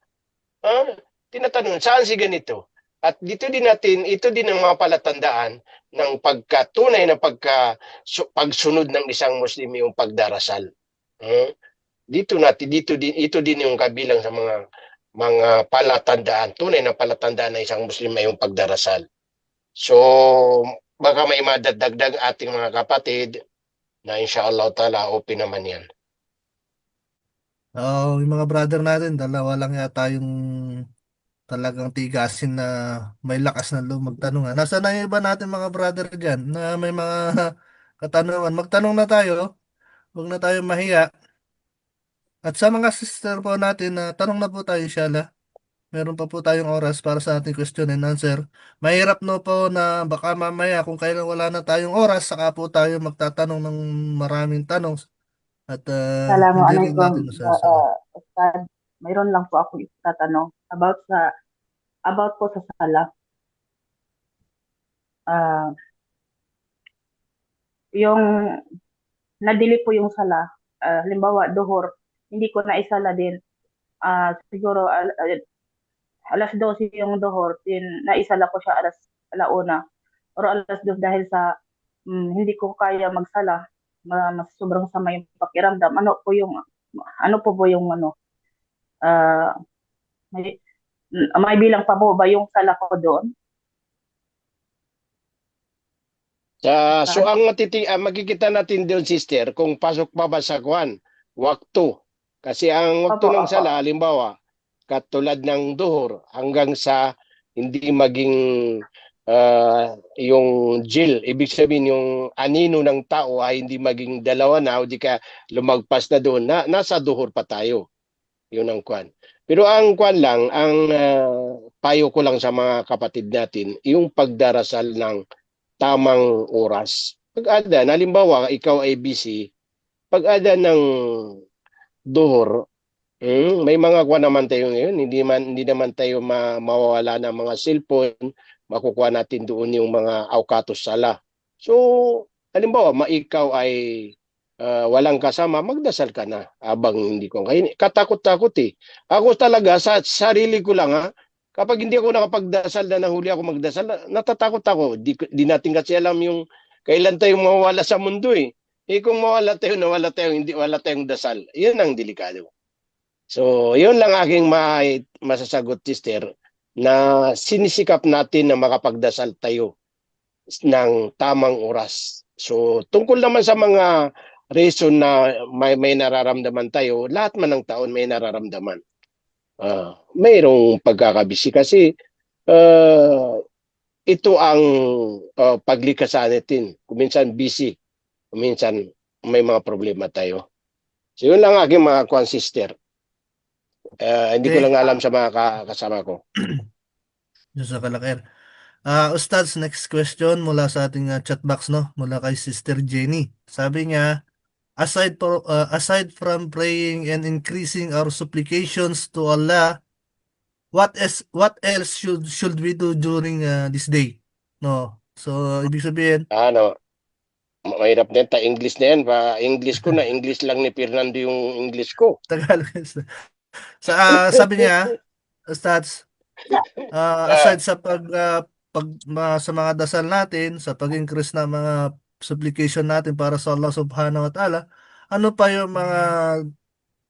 tinatanong, saan si ganito? At ito din ang mga palatandaan ng pagkatunay na pagsunod ng isang Muslim yung pagdarasal. Ito din yung kabilang sa mga palatandaan, tunay na palatandaan ng isang Muslim ay yung pagdarasal. So, baka may madadagdag ating mga kapatid na inshallah ta'ala open naman yan. Yung mga brother natin, dalawa lang yata yung talagang tigasin na may lakas na loob magtanong. Nasaan na yung iba natin mga brother dyan na may mga katanungan? Magtanong na tayo. Huwag na tayo mahiya. At sa mga sister po natin, tanong na po tayo inshallah. Meron pa po tayong oras para sa ating question and answer. Mahirap no po na baka mamaya kung kailan wala na tayong oras, saka po tayo magtatanong ng maraming tanong. At hindi rin natin masasagot. Ustad, mayroon lang po ako itatanong about po sa sala. Yung nadili po yung sala, halimbawa duhur, hindi ko na isala din. Siguro alas 12 yung duhur, din naisala ko siya alas 1 or alas 2 dahil sa hindi ko kaya magsala. Mas sobrang sama yung pakiramdam. Ano po yung may bilang pa po ba yung sala ko doon? So ang makikita natin doon, sister, kung pasok pa ba sa waktu. Kasi ang waktu ng sala, halimbawa, katulad ng duhur hanggang sa hindi maging yung jil, ibig sabihin yung anino ng tao ay hindi maging 2 na o di ka lumagpas na doon, nasa duhur pa tayo. Yun ang kwan. Pero ang kwan lang, ang payo ko lang sa mga kapatid natin, yung pagdarasal ng tamang oras. Pag-ada, halimbawa, ikaw ay busy, pag-ada ng duhur, may mga kuha naman tayo ngayon, hindi naman tayo mawawala ng mga cellphone, makukuha natin doon yung mga awkatos sala. So, halimbawa, ikaw ay walang kasama, magdasal ka na abang hindi ko kayo. Katakot-takot eh. Ako talaga, sa sarili ko lang kapag hindi ako nakapagdasal na nahuli ako magdasal, natatakot ako. Di natin kasi alam yung kailan tayo mawawala sa mundo eh. Kung nawala tayong dasal. Yun ang delikado. So, yun lang aking masasagot, sister, na sinisikap natin na makapagdasal tayo ng tamang oras. So, tungkol naman sa mga reason na may nararamdaman tayo, lahat man ng taon may nararamdaman. Mayroong pagkakabisi kasi ito ang paglikas natin. Kuminsan busy, kuminsan may mga problema tayo. So, yun lang aking mga sister. Hindi ko lang alam sa mga kasama ko. Diyos sa kalakir. Ustads, next question mula sa ating chat box, no? Mula kay Sister Jenny. Sabi niya, aside from praying and increasing our supplications to Allah, what else should we do during this day? No. So, ibig sabihin, mahirap din English na yan. English ko na English lang ni Fernando yung English ko. Tagalog. Sabi niya, Ustads, aside sa sa mga dasal natin, sa pag-increase na mga supplication natin para sa Allah Subhanahu wa Ta'ala, ano pa yung mga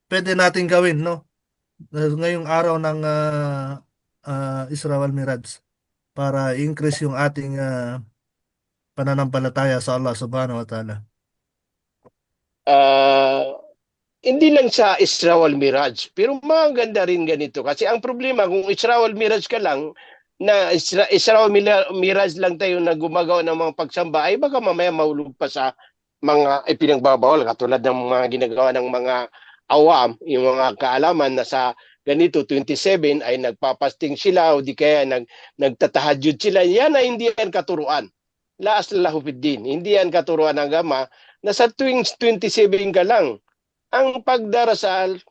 pwede natin gawin, no? Ngayong araw ng Isra wal Miraj para increase yung ating pananampalataya sa Allah Subhanahu wa Ta'ala. Hindi lang sa Isra wal Miraj, pero maganda rin ganito. Kasi ang problema, kung Isra wal Miraj ka lang, na Isra wal Miraj lang tayo na gumagawa ng mga pagsamba, ay baka mamaya mahulog pa sa mga ipinagbabawal, katulad ng mga ginagawa ng mga awam, yung mga kaalaman na sa ganito, 27, ay nagpapasting sila o di kaya nagtatahajud sila. Yan ay hindi yan katuruan. La aslahu fid din. Hindi yan katuruan ng agama na sa tuwing 27 ka lang, ang pagdarasal,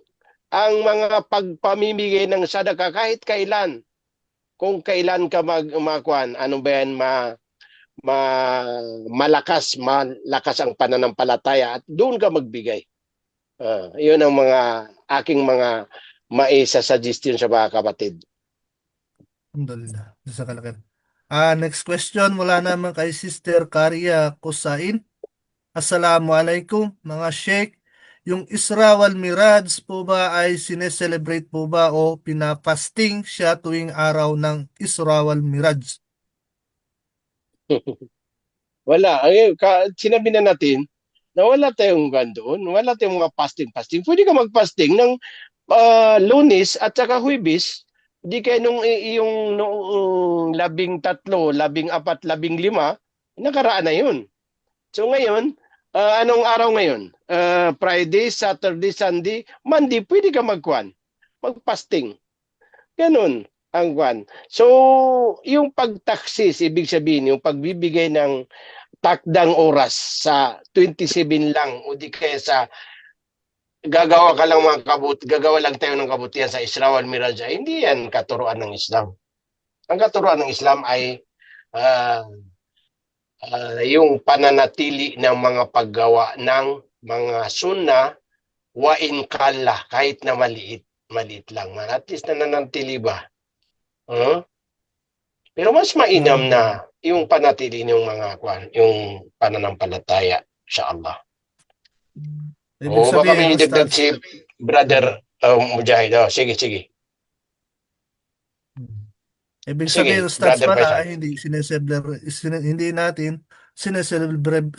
ang mga pagpamimigay ng sadaka kahit kailan. Kung kailan ka magkuhan, ano ba yan, malakas ang pananampalataya at doon ka magbigay. Yun ang mga aking mga maisa-suggestion sa mga kapatid. Alhamdulillah. Next question mula naman kay Sister Karia Kusain. Assalamualaikum mga Sheikh. Yung Isra wal Miraj po ba ay sineselebrate po ba o pinapasting siya tuwing araw ng Isra wal Miraj? Wala. Sinabi na natin na wala tayong doon, wala tayong mga fasting. Pwede ka mag-fasting ng Lunes at saka Huwebes. Di kaya yung 13, 14, 15, nakaraan na yun. So ngayon, anong araw ngayon? Friday, Saturday, Sunday, Monday, pwede ka mag-fasting. Ganun ang kwan. So, yung pagtaksis, ibig sabihin, yung pagbibigay ng takdang oras sa 27 lang o di kaya sa gagawa lang tayo ng kabutihan sa Isra wal Miraj, hindi yan katuruan ng Islam. Ang katuruan ng Islam ay yung pananatili ng mga paggawa ng mga sunna wa in kalla, kahit na maliit lang. At least nananatili ba? Pero mas mainam na yung panatili ng mga yung pananampalataya sa Allah. Baka may dagdag si Brother Mujahid. Sige. Ibig sabihin, Ustaz, Brother pala Faisal. ay hindi natin sineselebrate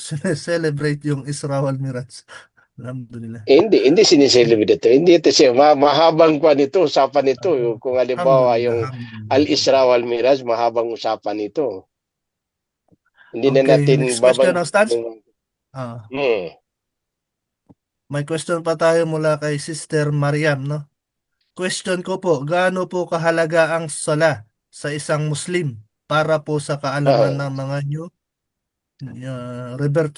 yung Isra wal Miraj. Alhamdulillah. Hindi sineselebrate ito. Hindi ito siya. Mahabang pa nito, usapan nito. Kung halimbawa yung Al-Isra wal Miraj, mahabang usapan nito. Hindi na natin next question, Ustaz. May question pa tayo mula kay Sister Mariam, no? Question ko po, gaano po kahalaga ang sala sa isang Muslim para po sa kaalaman ng mga revert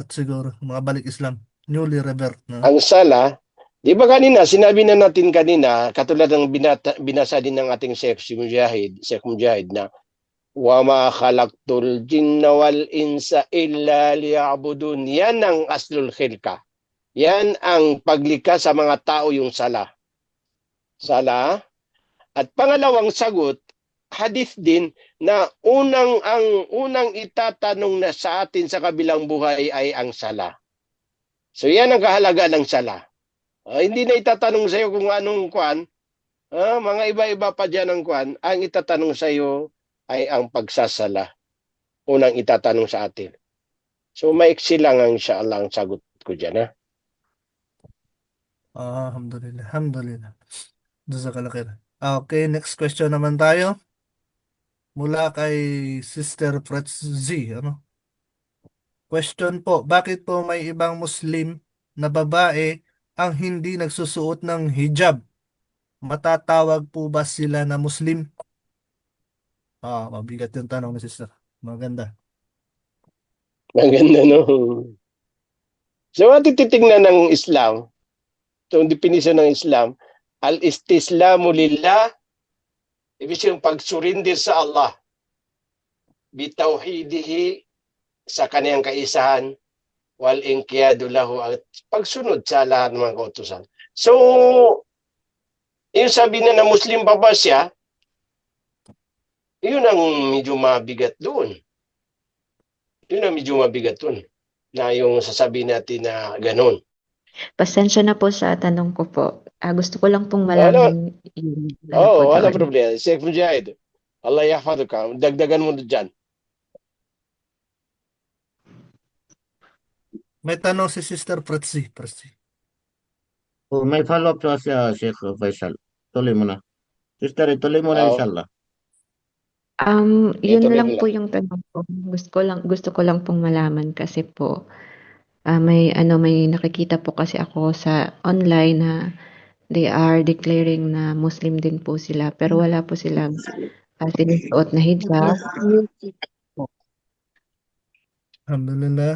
siguro, mga balik Islam, newly revert. No? Ang sala, di ba sinabi na natin kanina, katulad ng binasa din ng ating Sheikh Mujahid na wa ma khalaqtul jinna wal insa illa liya'budun. Yan ang aslul khilqa. Yan ang paglikha sa mga tao, yung sala. At pangalawang sagot, hadith din na ang unang itatanong na sa atin sa kabilang buhay ay ang sala. So yan ang kahalagaan ng sala. Hindi na itatanong sa iyo kung anong kwan. Mga iba-iba pa dyan ang kwan. Ang itatanong sa iyo ay ang pagsasala. Unang itatanong sa atin. So maiksi lang ang insyaAllah ang sagot ko dyan. Alhamdulillah. Jazakallah khair. Okay, next question naman tayo. Mula kay Sister Pretzi, Question po, bakit po may ibang Muslim na babae ang hindi nagsusuot ng hijab? Matatawag po ba sila na Muslim? Mabigat yung tanong ni Sister. Maganda, no? So, titingnan ng Islam, itong definition ng Islam, al-istislamu lillah, ibig sabihin pagsurindir sa Allah, bitawhidihi, sa kaniyang kaisahan, wal inqiyadu lahu, at pagsunod sa lahat ng mga kautusan. So, yung sabi na Muslim pa ba siya, yun ang medyo mabigat doon. Yun ang medyo mabigat dun. Na yung sasabihin natin na ganun. Pasensya na po sa tanong ko po. Gusto ko lang pong Wala, malaman yung ano po wala doon. problema. Sheikh Mujahid, Allah yahfaduka. Dagdagan mo dyan. May tanong si Sister Pretsy. Oh, may follow-up pa siya, Sheikh Faisal. Tuloy mo na. Sister, ituloy mo na Oo. inshallah. Yun Ituloy lang mo po lang. yung tanong ko. Gusto ko lang pong malaman kasi po may nakikita po kasi ako sa online na they are declaring na Muslim din po sila pero wala po silang sinusuot na hijab. Alhamdulillah.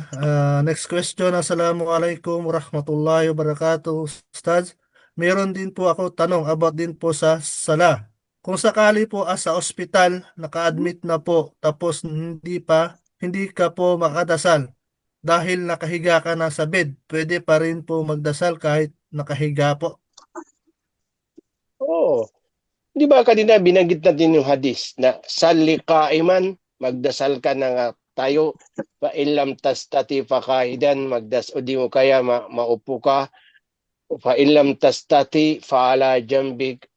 Next question. Assalamualaikum warahmatullahi wabarakatuh. Ustaz, meron din po ako tanong about din po sa sala. Kung sakali po sa ospital, naka-admit na po, tapos hindi ka po makadasal dahil nakahiga ka na sa bed, pwede pa rin po magdasal kahit nakahiga po. Oo. Di ba kanina binanggit natin yung hadis na salli qa'iman, magdasal ka na nga tayo, fa illam tastati fa qa'idan, o di mo kaya maupo ka, fa illam tastati fa ala jambik,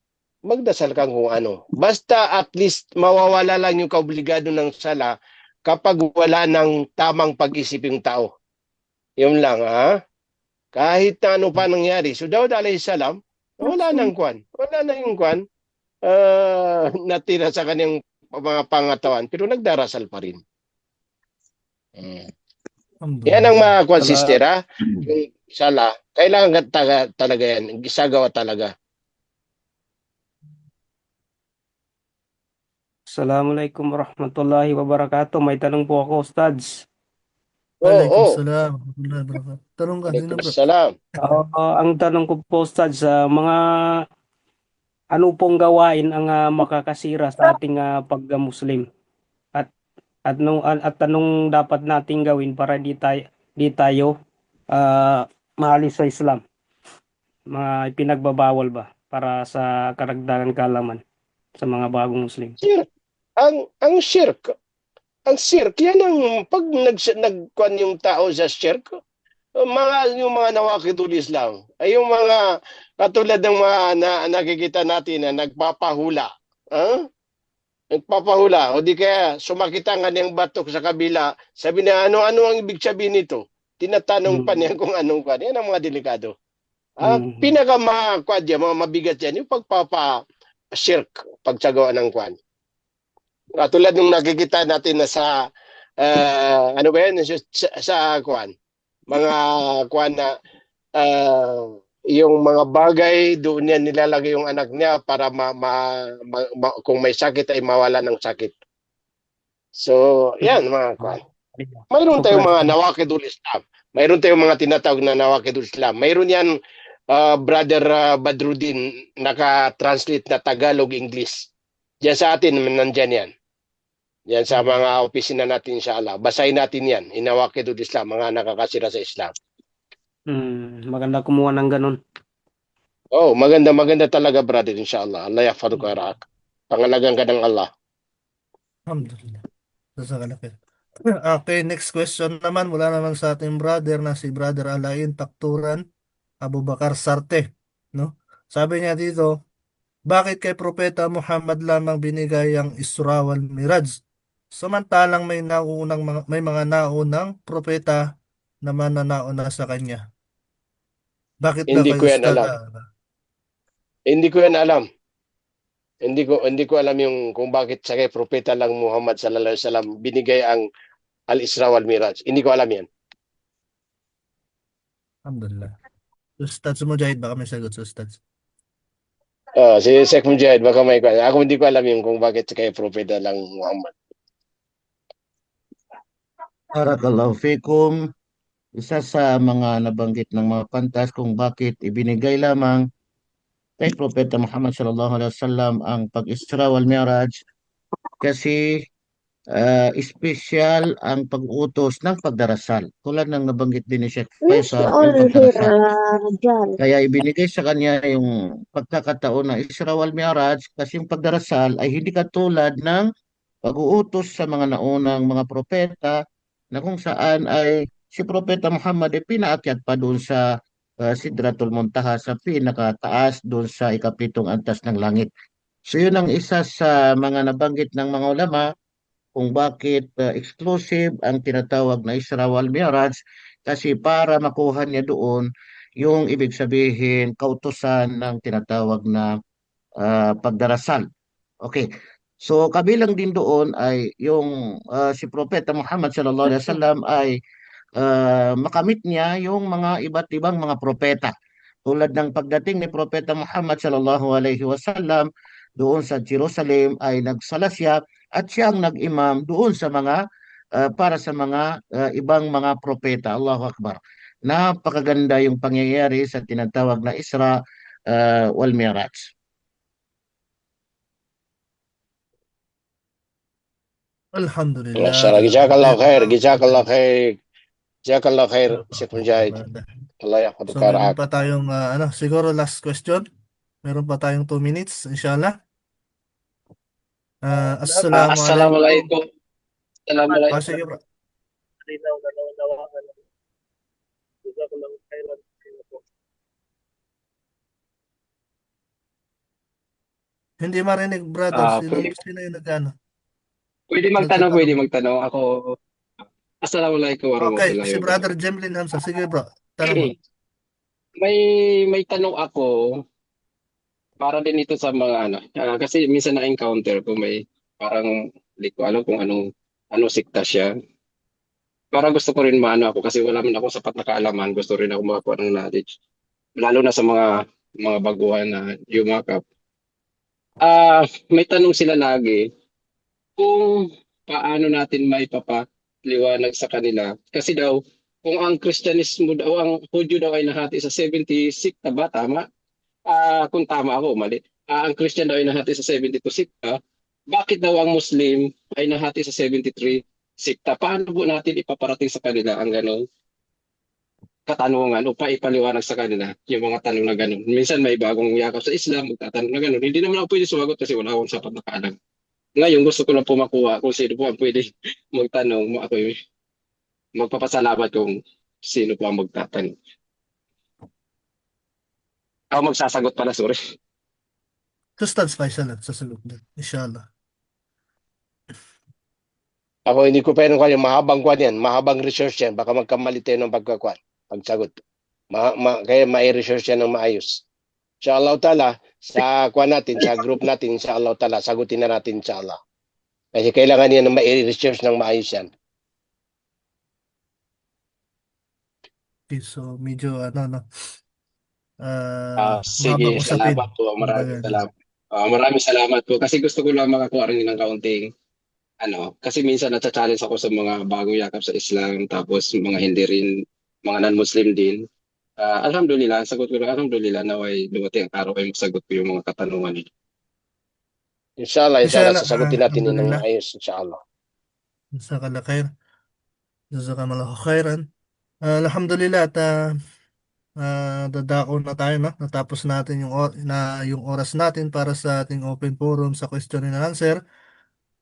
magdasal ka kung ano. Basta at least mawawala lang yung kaobligado ng sala kapag wala ng tamang pag-isip yung tao. Yun lang, ha? Kahit na ano pa nangyari. So Daud alayhi salam, wala nang kwan. Wala na yung kwan. Natira sa kanyang mga pangatawan, pero nagdarasal pa rin. Yan ang mga kwan, sister, ha? Yung sala, kailangan talaga yan. Gisagawa talaga. Assalamualaikum warahmatullahi wabarakatuh. May tanong po ako, Ustads. Waalaikumsalam warahmatullahi wabarakatuh. Tanong ka, sino bro? Waalaikumsalam. Ang tanong ko po, Ustads, mga ano pong gawain ang makakasira sa ating pagka-Muslim? At anong dapat nating gawin para di tayo maalis sa Islam? Mga ipinagbabawal ba para sa karagdagan kaalaman sa mga bagong Muslim? Ang shirk, yan ang pag nagkuan yung tao sa shirk, yung mga nawakidul Islam, ay yung mga katulad ng mga nakikita natin na nagpapahula. Nagpapahula, o di kaya sumakita nga niyang batok sa kabila, sabi na ano ang ibig sabihin nito? Tinatanong pa niya kung anong kwan. Yan ang mga delikado. Pinaka-mga mabigat yan, yung pagpapa-shirk, pagsagawa ng kwan. Katulad nung nakikita natin na sa ano ba yan, sa kwan, mga kwan na yung mga bagay doon niya nilalagay yung anak niya para kung may sakit ay mawala ng sakit. So, yan mga kwan. Mayroon tayong mga nawakidul Islam. Mayroon tayong mga tinatawag na nawakidul Islam. Mayroon yan, Brother Badruddin, naka-translate na Tagalog, English. Diyan sa atin, nandyan yan. Yan sa mga opisina natin, inshallah. Basahin natin yan. Inawakidul Islam, mga nakakasira sa Islam. Maganda kumuha ng ganun. Oh, maganda talaga, brother, inshallah. Allah yahfaduka ra'ak. Pangalagan ka ng Allah. Alhamdulillah. Okay, next question naman mula naman sa ating brother na si Brother Alain Takturan Abu Bakar Sarte, no? Sabi niya dito, bakit kay Propeta Muhammad lamang binigay ang Isra wal Miraj? Samantalang may mga naunang propeta naman na nauna sa kanya. Bakit Hindi ko yan Ustaz? alam. Hindi ko yan alam. Hindi ko alam yung kung bakit sa kay Propeta lang Muhammad sallallahu alaihi wasallam binigay ang Al-Isra wal Miraj. Hindi ko alam yan. Alhamdulillah. Ustaz Mujahid, baka may sagot sa Ustaz. Si Sheikh Mujahid, baka may kwan. Ako hindi ko alam yung kung bakit sa kay Propeta lang Muhammad. Barakallahu fikum. Isa sa mga nabanggit ng mga pantas kung bakit ibinigay lamang kay Propeta Muhammad sallallahu alaihi wasallam ang pag-Isra wal Mi'raj kasi espesyal ang pag-utos ng pagdarasal. Tulad ng nabanggit din ni Sheikh Faisal, yung pagdarasal. Kaya ibinigay sa kanya yung pagkakataon na Isra wal Mi'raj kasi yung pagdarasal ay hindi katulad ng pag-uutos sa mga naunang mga propeta na kung saan ay si Propeta Muhammad ay pinaakyat pa doon sa Sidratul Muntaha sa pinakataas doon sa ikapitong antas ng langit. So yun ang isa sa mga nabanggit ng mga ulama kung bakit exclusive ang tinatawag na Isra wal Mi'raj kasi para makuha niya doon yung ibig sabihin kautusan ng tinatawag na pagdarasal. Okay. So kabilang din doon ay yung si Propeta Muhammad sallallahu alaihi wasallam ay makamit niya yung mga iba't ibang mga propeta. Tulad ng pagdating ni Propeta Muhammad sallallahu alaihi wasallam doon sa Jerusalem ay nagsala siya at siya ang nag-imam doon sa mga para sa mga ibang mga propeta. Allahu Akbar. Napakaganda yung pangyayari sa tinatawag na Isra wal Mi'raj. Alhamdulillah. Mashallah. Jazakallah khair. Jazakallah khair. Jazakallah khair, Sheikh Mujahid. Allah yahfadhu So meron karaak. pa tayong siguro last question. Meron pa tayong 2 minutes, inshallah. Assalamualaikum. Assalamualaikum. Assalamualaikum. Sige bro. Hindi marinig, brother. Sino yung nag-ano? Pwede magtanong. Ako. Assalamualaikum warahmatullahi Okay, si Brother Jemlin Hamza. Sige bro, tanong mo. May tanong ako para din ito sa mga kasi minsan na-encounter ko may parang hindi ko alam kung anong sikta siya. Parang gusto ko rin maano ako kasi wala man ako sapat na kaalaman. Gusto rin ako makakuha ng knowledge. Lalo na sa mga baguhan na yumakap. May tanong sila lagi kung paano natin maipapaliwanag sa kanila. Kasi daw, kung ang Kristyanismo daw, ang Hudyo daw ay nahati sa 70 sikta ba? Tama? Kung tama ako, mali. Ang Christian daw ay nahati sa 72 sikta. Bakit daw ang Muslim ay nahati sa 73 sikta? Paano po natin ipaparating sa kanila ang ganong katanungan o paipaliwanag sa kanila yung mga tanong na gano'n? Minsan may bagong yakap sa Islam, magtatanong na gano'n. Hindi naman ako pwede sumagot kasi wala akong sapat na kaalam. Ngayon, gusto ko lang po makuha kung sino po ang pwede magtanong. Ako magpapasalamat kung sino po ang magtatanong. Ako magsasagot pala, sorry. Ustaz Faisal at sasagot din, inshallah. Ako hindi ko pwede kung mahabang kwan yan, mahabang research yan, baka magkamali tayo ng pagsagot. Kaya mai-research yan ng maayos. Inshallah ta'ala, sa kwan natin, sa group natin, inshallah ta'ala, sagutin na natin inshallah. Kasi kailangan yan ng mai-research ng maayos yan. Okay, so medyo sige, salamat po. Maraming salamat po. Kasi gusto ko lang makakuha rin ng kaunting kasi minsan nata-challenge ako sa mga bagong yakap sa Islam, tapos mga hindi rin, mga non-Muslim din. Alhamdulillah, sagot ko lang, alhamdulillah, naway dumating ang araw ay masagot ko yung mga katanungan nito. Inshallah, sasagutin natin yun ng ayos, inshallah. Jazakallah khair. Jazakallahu khairan. Alhamdulillah, dadako na tayo, no? Natapos natin yung oras natin para sa ating open forum sa question and answer.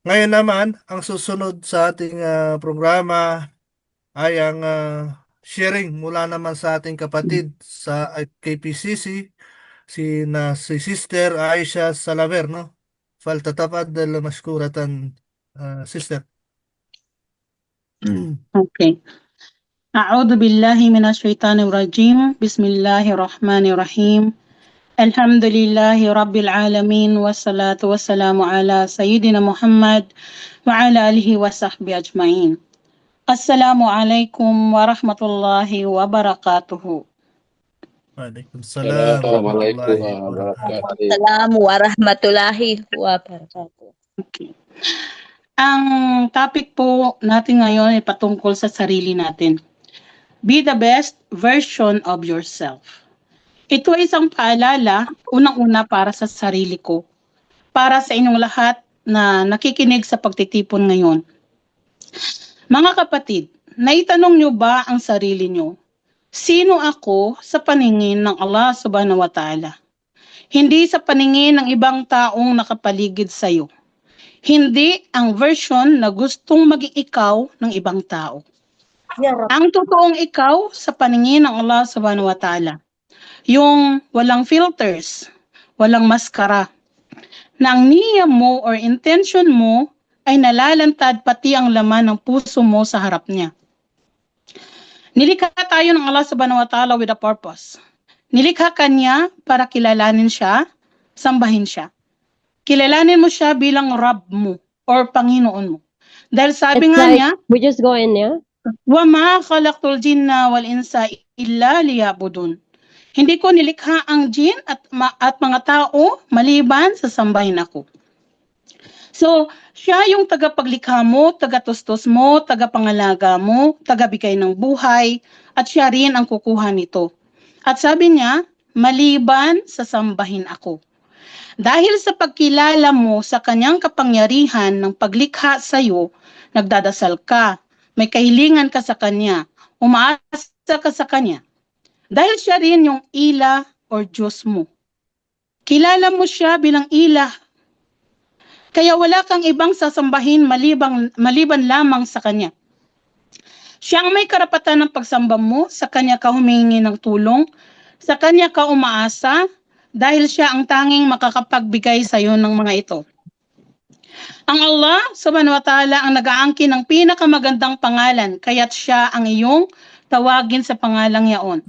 Ngayon naman, ang susunod sa ating programa ay ang sharing mula naman sa ating kapatid sa KPCC, si Sister Aisha Salaver, no? فلتتفضل مشكورة sister. Okay. أعوذ بالله من الشيطان الرجيم. بسم الله الرحمن الرحيم. الحمد لله رب العالمين والصلاة والسلام على سيدنا محمد وعلى آله وصحبه أجمعين. السلام عليكم ورحمة الله وبركاته. وعليكم السلام warahmatullahi wabarakatuh. Okay. Ang topic po natin ngayon ay patungkol sa sarili natin. Be the best version of yourself. Ito ay isang paalala, unang-una para sa sarili ko, para sa inyong lahat na nakikinig sa pagtitipon ngayon. Mga kapatid, naitanong nyo ba ang sarili nyo? Sino ako sa paningin ng Allah subhanahu wa ta'ala? Hindi sa paningin ng ibang taong nakapaligid sa iyo. Hindi ang version na gustong maging ikaw ng ibang tao. Ang totoong ikaw sa paningin ng Allah subhanahu wa ta'ala. Yung walang filters, walang maskara. Na ang niya mo or intention mo ay nalalantad pati ang laman ng puso mo sa harap niya. Nilikha tayo ng Allah subhanahu wa ta'ala with a purpose. Nilikha ka niya para kilalanin siya, sambahin siya. Kilalanin mo siya bilang Rab mo or Panginoon mo. Dahil sabi nga niya, we just go in, yeah? وَمَا خَلَقْتُ الْجِنَّ وَالْإِنسَ إِلَّا لِيَعْبُدُونَ. Hindi ko nilikha ang jin at mga tao maliban sa sambahin ako. So, siya yung tagapaglikha mo, tagatustos mo, tagapangalaga mo, tagabigay ng buhay, at siya rin ang kukuha nito. At sabi niya, maliban sa sambahin ako. Dahil sa pagkilala mo sa kanyang kapangyarihan ng paglikha sa iyo, nagdadasal ka, may kahilingan ka sa kanya, umaasa ka sa kanya. Dahil siya rin yung ila or Diyos mo. Kilala mo siya bilang ila. Kaya wala kang ibang sasambahin maliban lamang sa kanya. Siya ang may karapatan ng pagsamba mo, sa kanya ka humingi ng tulong, sa kanya ka umaasa, dahil siya ang tanging makakapagbigay sa iyo ng mga ito. Ang Allah subhanahu wa ta'ala ang nag-aangkin ng pinakamagandang pangalan, kaya't siya ang iyong tawagin sa pangalang yaon.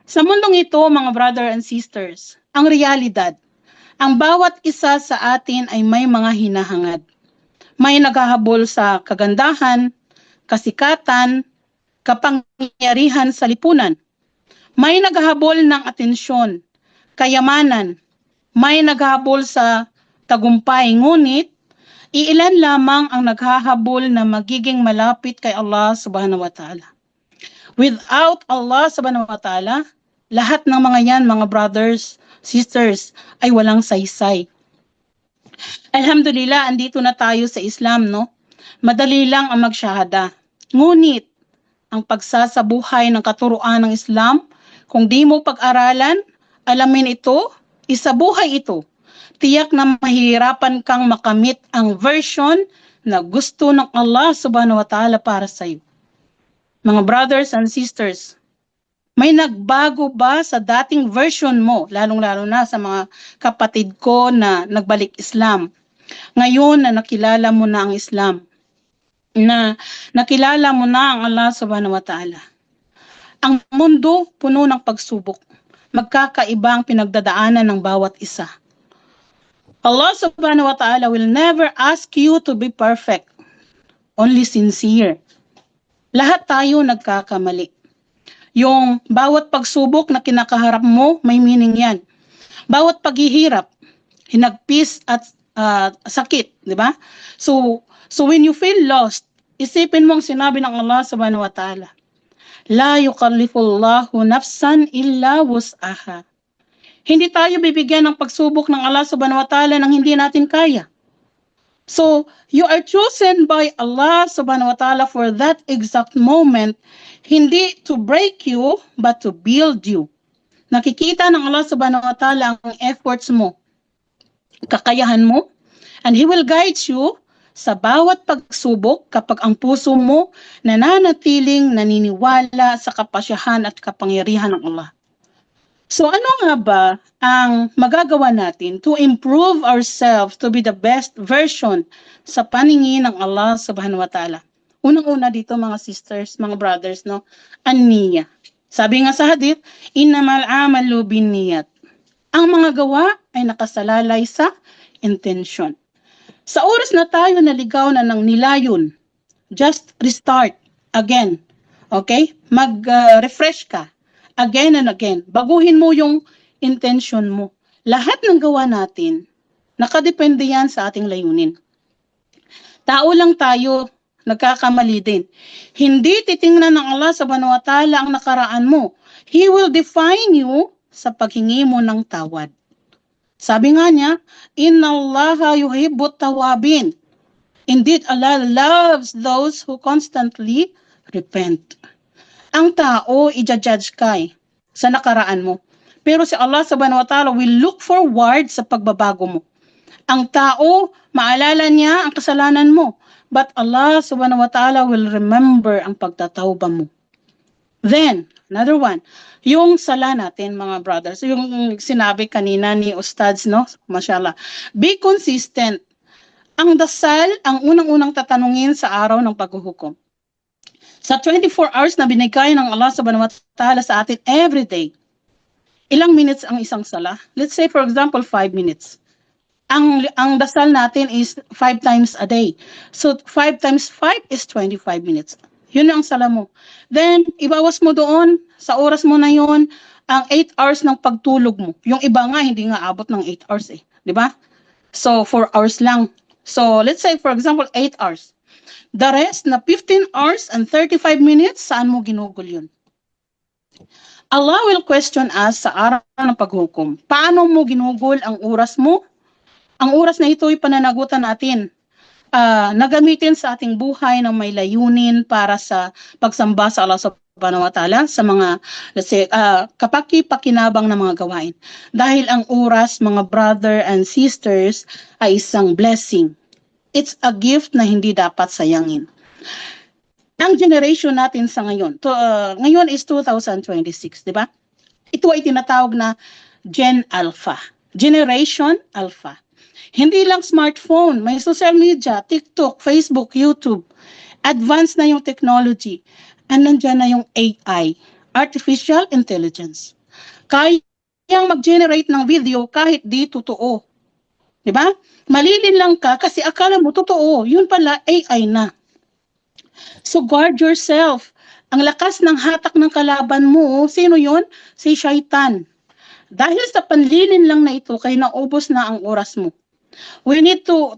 Sa mundong ito, mga brother and sisters, ang realidad, ang bawat isa sa atin ay may mga hinahangad. May naghahabol sa kagandahan, kasikatan, kapangyarihan sa lipunan. May naghahabol ng atensyon, kayamanan. May naghahabol sa tagumpay, ngunit iilan lamang ang naghahabol na magiging malapit kay Allah subhanahu wa ta'ala. Without Allah subhanahu wa ta'ala, lahat ng mga yan, mga brothers, sisters, ay walang saysay. Alhamdulillah, andito na tayo sa Islam, no? Madali lang ang magsyahada. Ngunit, ang pagsasabuhay ng katuruan ng Islam, kung di mo pag-aralan, alamin ito, isabuhay ito. Tiyak na mahihirapan kang makamit ang version na gusto ng Allah subhanahu wa ta'ala para sa iyo. Mga brothers and sisters, may nagbago ba sa dating version mo, lalong-lalo na sa mga kapatid ko na nagbalik Islam? Ngayon na nakilala mo na ang Islam, na nakilala mo na ang Allah subhanahu wa ta'ala. Ang mundo puno ng pagsubok. Magkakaiba ang pinagdadaanan ng bawat isa. Allah subhanahu wa ta'ala will never ask you to be perfect, only sincere. Lahat tayo nagkakamali. Yung bawat pagsubok na kinakaharap mo, may meaning yan. Bawat paghihirap, hinagpis at sakit, di ba? So when you feel lost, isipin mo ang sinabi ng Allah subhanahu wa ta'ala. La yukallifullahu nafsan illa wus'aha. Hindi tayo bibigyan ng pagsubok ng Allah subhanahu wa ta'ala nang hindi natin kaya. So, you are chosen by Allah subhanahu wa ta'ala for that exact moment, hindi to break you, but to build you. Nakikita ng Allah subhanahu wa ta'ala ang efforts mo, kakayahan mo, and He will guide you sa bawat pagsubok kapag ang puso mo nananatiling naniniwala sa kapasyahan at kapangyarihan ng Allah. So ano nga ba ang magagawa natin to improve ourselves to be the best version sa paningin ng Allah subhanahu wa ta'ala? Unang-una dito mga sisters, mga brothers, no? An-niyya. Sabi nga sa hadith, innamal amalu binniyat. Ang mga gawa ay nakasalalay sa intention. Sa oras na tayo naligaw na ng nilayon, just restart again. Okay? Mag-refresh ka. Again and again. Baguhin mo yung intention mo. Lahat ng gawa natin, nakadepende yan sa ating layunin. Tao lang tayo, nagkakamali din. Hindi titingnan ng Allah subhanahu wa ta'ala ang nakaraan mo. He will define you sa paghingi mo ng tawad. Sabi nga niya, Inna Allaha yuhibbut tawabin. Indeed, Allah loves those who constantly repent. Ang tao, i-judge ka sa nakaraan mo. Pero si Allah subhanahu wa ta'ala will look forward sa pagbabago mo. Ang tao, maalala niya ang kasalanan mo. but Allah subhanahu wa ta'ala will remember ang pagtatawba mo. Then, another one, yung sala natin mga brothers, yung sinabi kanina ni Ustads, no? Mashallah. Be consistent. Ang dasal, ang unang-unang tatanungin sa araw ng paghuhukom. Sa 24 hours na binigay ng Allah subhanahu wa ta'ala sa atin every day, ilang minutes ang isang sala? Let's say for example 5 minutes. Ang dasal natin is 5 times a day. So 5 times 5 is 25 minutes. Yun ang sala mo. Then ibawas mo doon sa oras mo na yon ang 8 hours ng pagtulog mo. Yung iba nga hindi nga abot ng 8 hours eh, di ba? So 4 hours lang. So let's say for example 8 hours. The rest na 15 hours and 35 minutes, saan mo ginugol yun? Allah will question us sa araw ng paghukom. Paano mo ginugol ang oras mo? Ang oras na ito ay pananagutan natin. Nagamitin sa ating buhay ng may layunin para sa pagsamba sa Allah subhanahu wa ta'ala sa mga, let's say, kapaki-pakinabang na mga gawain. Dahil ang oras, mga brother and sisters, ay isang blessing. It's a gift na hindi dapat sayangin. Ang generation natin sa ngayon, ngayon is 2026, di ba? Ito ay tinatawag na Gen Alpha, Generation Alpha. Hindi lang smartphone, may social media, TikTok, Facebook, YouTube. Advanced na yung technology. And nandiyan na yung AI, Artificial Intelligence. Kayang mag-generate ng video kahit di totoo. Diba? Malilin lang ka kasi akala mo totoo. Yun pala, AI na. So guard yourself. Ang lakas ng hatak ng kalaban mo, sino yun? Si Shaitan. Dahil sa panlilin lang na ito, kaya naubos na ang oras mo. We need to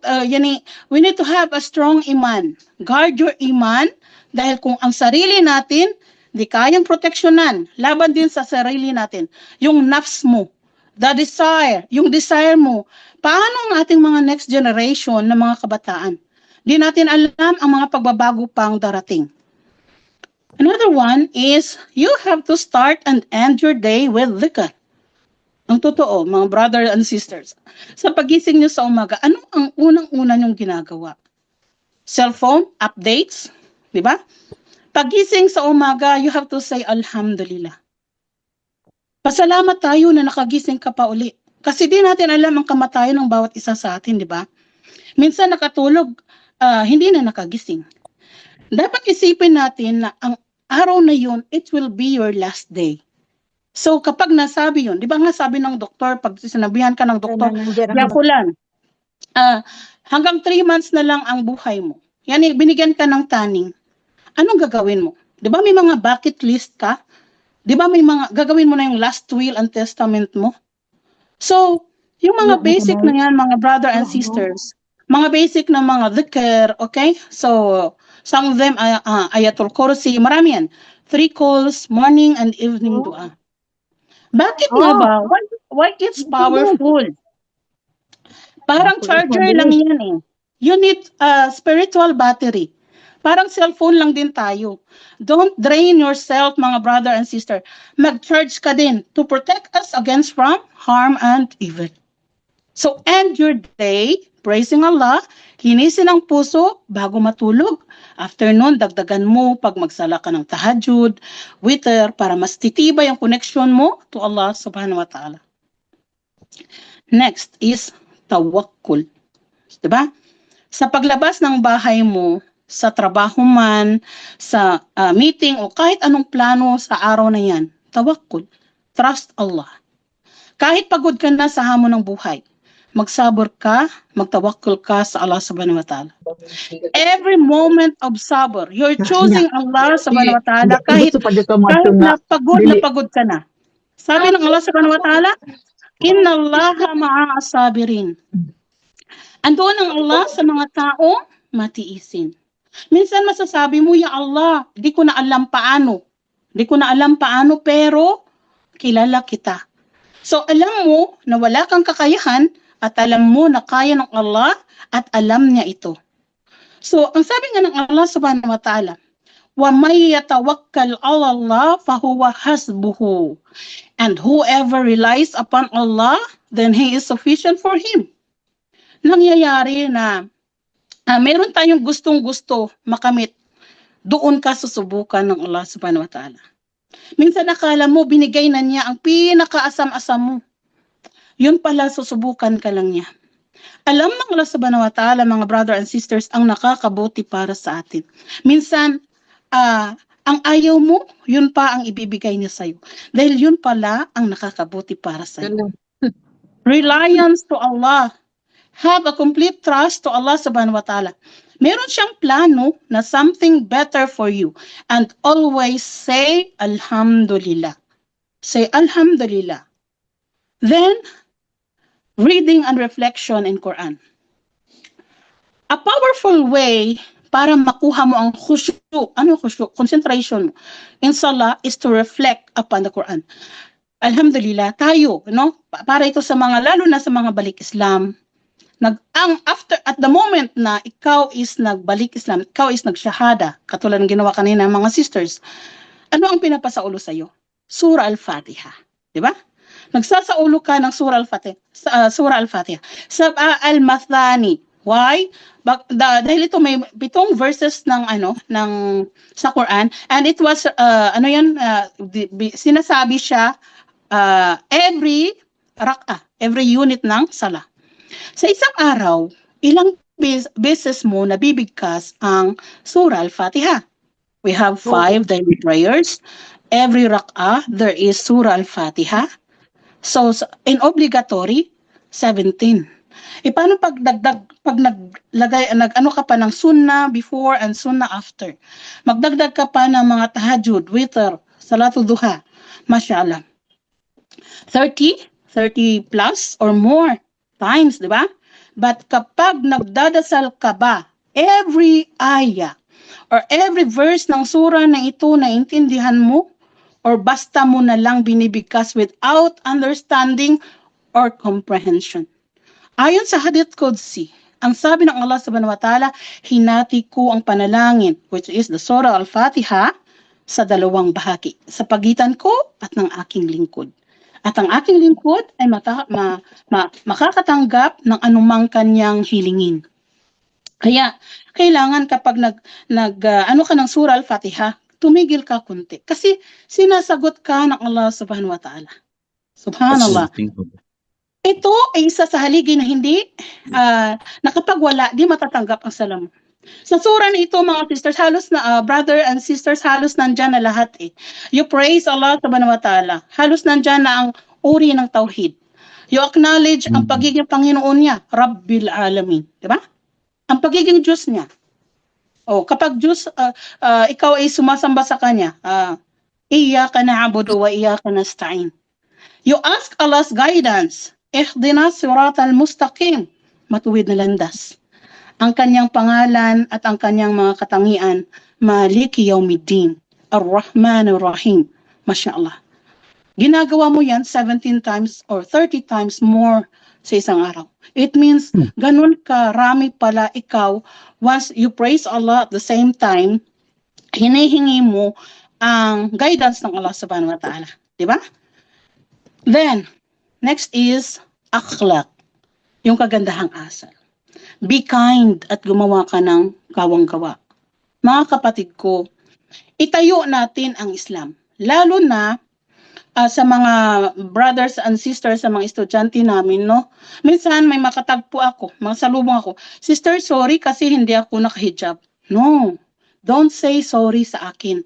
have a strong iman. Guard your iman dahil kung ang sarili natin di kayang proteksyonan, laban din sa sarili natin. Yung nafs mo, the desire, yung desire mo, paano ang ating mga next generation na mga kabataan? Di natin alam ang mga pagbabago pang darating. Another one is you have to start and end your day with dhikr. Ang totoo, mga brothers and sisters, sa pagising nyo sa umaga, ano ang unang-una nyong ginagawa? Cellphone, updates, di ba? Pagising sa umaga, you have to say, Alhamdulillah. Pasalamat tayo na nakagising ka pa uli. Kasi di natin alam ang kamatayan ng bawat isa sa atin, di ba? Minsan nakatulog, hindi na nakagising. Dapat isipin natin na ang araw na yun, it will be your last day. So kapag nasabi yun, di ba nga sabi ng doktor, pag sinabihan ka ng doktor, yakulan, hanggang 3 months na lang ang buhay mo. Yan, binigyan ka ng taning. Anong gagawin mo? Di ba may mga bucket list ka? Di ba may mga, gagawin mo na yung last will and testament mo? So, yung mga basic na yan, mga brother and sisters, mga basic na mga dhikr, okay? So, some of them, Ayatul Kursi, marami yan. 3 calls, morning and evening dua. Bakit nga ba? Why it's powerful? Parang charger lang yan eh. You need a spiritual battery. Parang cellphone lang din tayo. Don't drain yourself, mga brother and sister. Mag-charge ka din to protect us against from harm and evil. So end your day praising Allah, linisin ang puso bago matulog. Afternoon, dagdagan mo pag magsala ka ng tahajjud, witr, para mas titibay ang connection mo to Allah subhanahu wa ta'ala. Next is tawakkul. Diba? Sa paglabas ng bahay mo, sa trabaho man, sa meeting o kahit anong plano sa araw na yan, tawakkul. Trust Allah. Kahit pagod ka na sa hamon ng buhay, magsabor ka, magtawakkul ka sa Allah subhanahu wa ta'ala. Every moment of sabor, you're choosing Allah subhanahu wa ta'ala kahit na pagod ka na. Sabi ng Allah subhanahu wa ta'ala, Inna Allaha ma'a asabirin. Andoon ang Allah sa mga taong matiisin. Minsan masasabi mo, Ya Allah, di ko na alam paano. Di ko na alam paano, pero kilala kita. So alam mo na wala kang kakayahan, at alam mo na kaya ng Allah at alam niya ito. So, ang sabi nga ng Allah subhanahu wa ta'ala, وَمَنْ يَتَوَكَّلْ عَلَى اللَّهِ فَهُوَ حَسْبُهُ. And whoever relies upon Allah, then He is sufficient for him. Nangyayari na meron tayong gustong-gusto makamit, doon ka susubukan ng Allah subhanahu wa ta'ala. Minsan akala mo binigay na niya ang pinakaasam-asam mo. Yun pala, susubukan ka lang niya. Alam ng Allah subhanahu wa ta'ala, mga brother and sisters, ang nakakabuti para sa atin. Minsan, ang ayaw mo, yun pa ang ibibigay niya sa'yo. Dahil yun pala ang nakakabuti para sa'yo. Reliance to Allah. Have a complete trust to Allah subhanahu wa ta'ala. Meron siyang plano na something better for you. And always say, Alhamdulillah. Say, Alhamdulillah. Then, reading and reflection in Quran. A powerful way para makuha mo ang khushu', ano khushu'? Concentration mo in salah is to reflect upon the Quran. Alhamdulillah, tayo, no? Para ito sa mga, lalo na sa mga balik Islam, at the moment na ikaw is nagbalik Islam, ikaw is nagshahada, katulad ng ginawa kanina ng mga sisters, ano ang pinapasaulo sa iyo? Surah Al-Fatiha, di ba? Nagsasaulo ka ng Surah Al-Fatiha, sa Al-Mathani. Why? Dahil ito may 7 verses ng sa Quran, and it was sinasabi siya every rak'ah, every unit ng salah. Sa isang araw, ilang beses mo nabibigkas ang Surah Al-Fatiha? We have 5 daily prayers. Every rak'ah, there is Surah Al-Fatiha. So, in obligatory, 17. Paano pag naglagay, ka pa ng sunnah before and sunnah after? Magdagdag ka pa ng mga tahajjud, witr, salatul duha, mashallah. 30 plus or more times, di ba? But kapag nagdadasal ka ba, every ayah or every verse ng surah na ito naintindihan mo, or basta mo na lang binibigkas without understanding or comprehension? Ayon sa Hadith Qudsi, ang sabi ng Allah subhanahu wa ta'ala, hinati ko ang panalangin, which is the Surah Al-Fatiha, sa 2 bahagi, sa pagitan ko at ng aking lingkod. At ang aking lingkod ay makakatanggap ng anumang kanyang hilingin. Kaya, kailangan kapag ka ng Surah Al-Fatiha, tumigil ka kunti. Kasi sinasagot ka ng Allah subhanahu wa ta'ala. Subhanallah. Ito ay isa sa haligi na hindi, na kapag wala, di matatanggap ang salam. Sa surah na ito, mga sisters, halos na, brother and sisters, halos nandyan na lahat eh. You praise Allah subhanahu wa ta'ala. Halos nandyan na ang uri ng tawhid. You acknowledge ang pagiging Panginoon niya, Rabbil Alamin. Diba? Ang pagiging Diyos niya. Kapag Diyos, ikaw ay sumasamba sa Kanya, Iyyaka na'budu wa iyyaka nasta'in. You ask Allah's guidance, Ihdinas siratal mustaqim, matuwid na landas. Ang kanyang pangalan at ang kanyang mga katangian, Maliki Yawmiddin, Ar-Rahman Ar-Rahim, Masya-Allah. Ginagawa mo yan 17 times or 30 times more sa isang araw. It means, ganun karami pala ikaw, once you praise Allah at the same time, hinihingi mo ang guidance ng Allah subhanahu wa ta'ala. Diba? Then, next is akhlaq, yung kagandahang asal. Be kind at gumawa ka ng kawang-gawa. Mga kapatid ko, itayo natin ang Islam. Lalo na sa mga brothers and sisters, sa mga estudyante namin, no? Minsan may makatagpo ako, masalubong ako, Sister, sorry kasi hindi ako nakahijab. No, don't say sorry sa akin.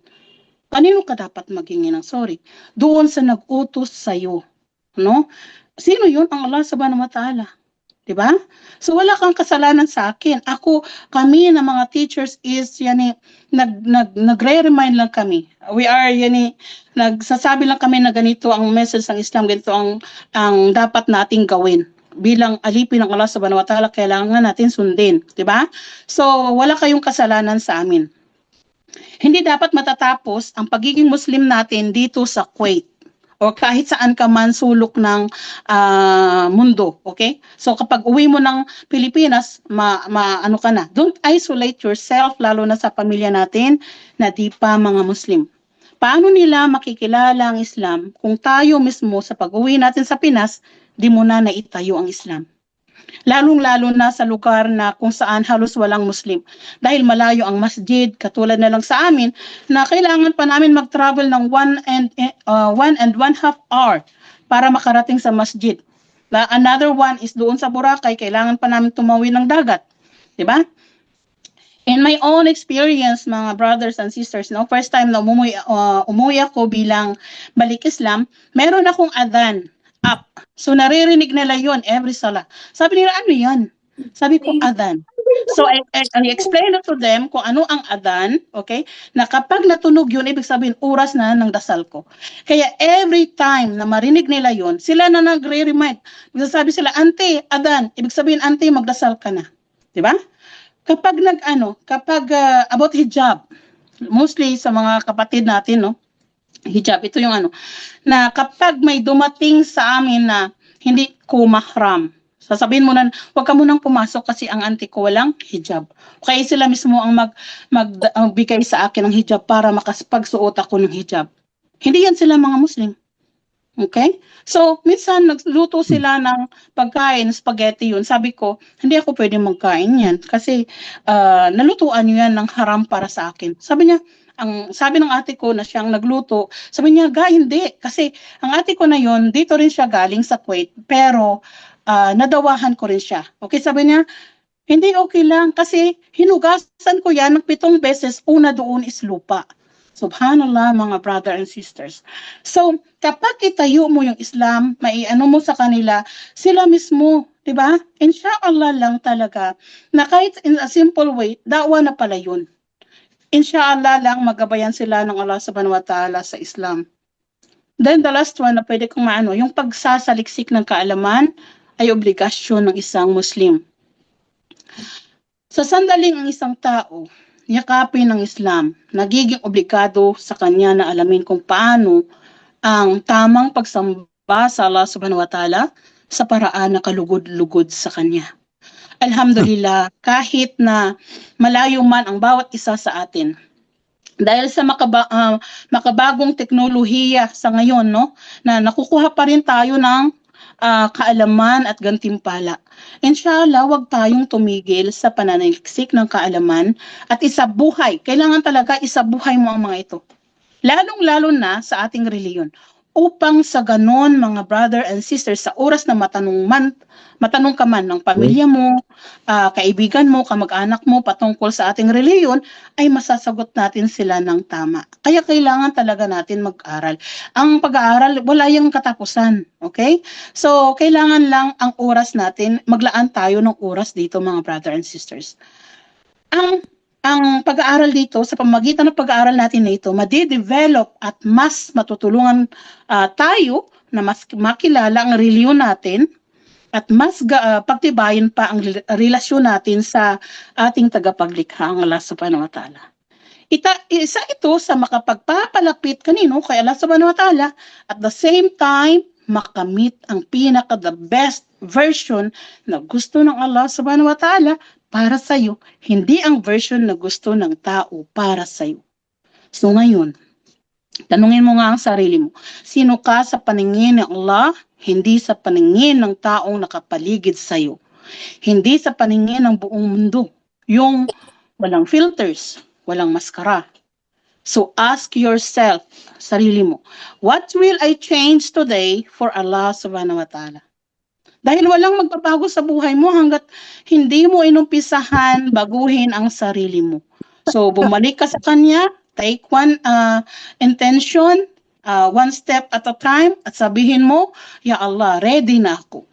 Kanino ka dapat maghingi ng sorry? Doon sa nag-utos sa'yo. No? Sino yun? Ang Allah subhanahu wa ta'ala. Diba? So wala kang kasalanan sa akin. Kami na mga teachers is nagre-remind lang kami. We are nagsasabi lang kami na ganito ang message ng Islam, ganito ang dapat nating gawin. Bilang alipin ng Allah subhanahu wa ta'ala, kailangan natin sundin. Diba? So wala kayong kasalanan sa amin. Hindi dapat matatapos ang pagiging Muslim natin dito sa Kuwait o kahit saan ka man sulok ng mundo, okay? So kapag uwi mo ng Pilipinas, ano ka na. Don't isolate yourself, lalo na sa pamilya natin na di pa mga Muslim. Paano nila makikilala ang Islam kung tayo mismo sa pag-uwi natin sa Pinas, di mo na naitayo ang Islam? Lalong-lalo na sa lugar na kung saan halos walang Muslim. Dahil malayo ang masjid, katulad na lang sa amin, na kailangan pa namin mag-travel ng 1.5 hour para makarating sa masjid. Another one is doon sa Boracay, kailangan pa namin tumawid ng dagat. Diba? In my own experience, mga brothers and sisters, no, first time na umuwi ako bilang balik Islam, meron akong adhan up. So naririnig nila yon every salah. Sabi nila, ano yan? Sabi ko, adhan. So I explained to them kung ano ang adhan, okay? Na kapag natunog yun, ibig sabihin, oras na ng dasal ko. Kaya every time na marinig nila yon, sila na nagre-remind. Sabi sila, ante, adhan. Ibig sabihin, ante, magdasal ka na. Diba? Kapag about hijab, mostly sa mga kapatid natin, no? Hijab, ito yung na kapag may dumating sa amin na hindi ko mahram, sasabihin mo na, huwag ka munang pumasok kasi ang auntie ko walang hijab. Kaya sila mismo ang magbigay sa akin ng hijab para makapagsuot ako ng hijab. Hindi yan sila mga Muslim. Okay? So, minsan nagluto sila ng pagkain, spaghetti yun. Sabi ko, hindi ako pwede magkain yan kasi nalutuan nyo yan ng haram para sa akin. Sabi niya, sabi ng ate ko na siyang nagluto, sabi niya, hindi. Kasi ang ate ko na yun, dito rin siya galing sa Kuwait, pero nadawahan ko rin siya. Okay, sabi niya, hindi okay lang kasi hinugasan ko yan ng 7 beses, una doon is lupa. Subhanallah, mga brother and sisters. So, kapag itayo mo yung Islam, maiano mo sa kanila, sila mismo, di ba? Inshallah lang talaga, na kahit in a simple way, da'wa na pala yun. Inshallah lang magabayan sila ng Allah subhanahu wa ta'ala sa Islam. Then the last one na pwede kong yung pagsasaliksik ng kaalaman ay obligasyon ng isang Muslim. Sa sandaling ang isang tao, yakapin ng Islam, nagiging obligado sa kanya na alamin kung paano ang tamang pagsamba sa Allah subhanahu wa ta'ala sa paraan na kalugod-lugod sa kanya. Alhamdulillah, kahit na malayo man ang bawat isa sa atin, dahil sa makabagong teknolohiya sa ngayon, no, na nakukuha pa rin tayo ng kaalaman at gantimpala. Inshallah, wag tayong tumigil sa pananaliksik ng kaalaman at isabuhay. Kailangan talaga isabuhay mo ang mga ito. Lalong-lalo na sa ating reliyon. Upang sa ganon, mga brother and sisters, sa oras na matanong ka man ng pamilya mo, kaibigan mo, kamag-anak mo, patungkol sa ating reliyon, ay masasagot natin sila ng tama. Kaya kailangan talaga natin mag-aral. Ang pag-aaral, wala yung katapusan. Okay? So, kailangan lang ang oras natin, maglaan tayo ng oras dito, mga brother and sisters. Ang pag-aaral dito, sa pamagitan ng pag-aaral natin na ito, madi-develop at mas matutulungan tayo na mas makilala ang reliyon natin at mas pagtibayin pa ang relasyon natin sa ating tagapaglikha, ang Allah subhanahu wa ta'ala. Isa ito sa makapagpapalapit kanino kay Allah subhanahu wa ta'ala at the same time, makamit ang the best version na gusto ng Allah subhanahu wa ta'ala para sa iyo, hindi ang version na gusto ng tao para sa iyo. So ngayon, tanungin mo nga ang sarili mo, sino ka sa paningin ng Allah, hindi sa paningin ng taong nakapaligid sa iyo. Hindi sa paningin ng buong mundo, yung walang filters, walang maskara. So ask yourself, sarili mo, what will I change today for Allah subhanahu wa ta'ala? Dahil walang magbabago sa buhay mo hanggat hindi mo inumpisahan baguhin ang sarili mo. So, bumalik ka sa Kanya, take one intention, one step at a time, at sabihin mo, Ya Allah, ready na ako.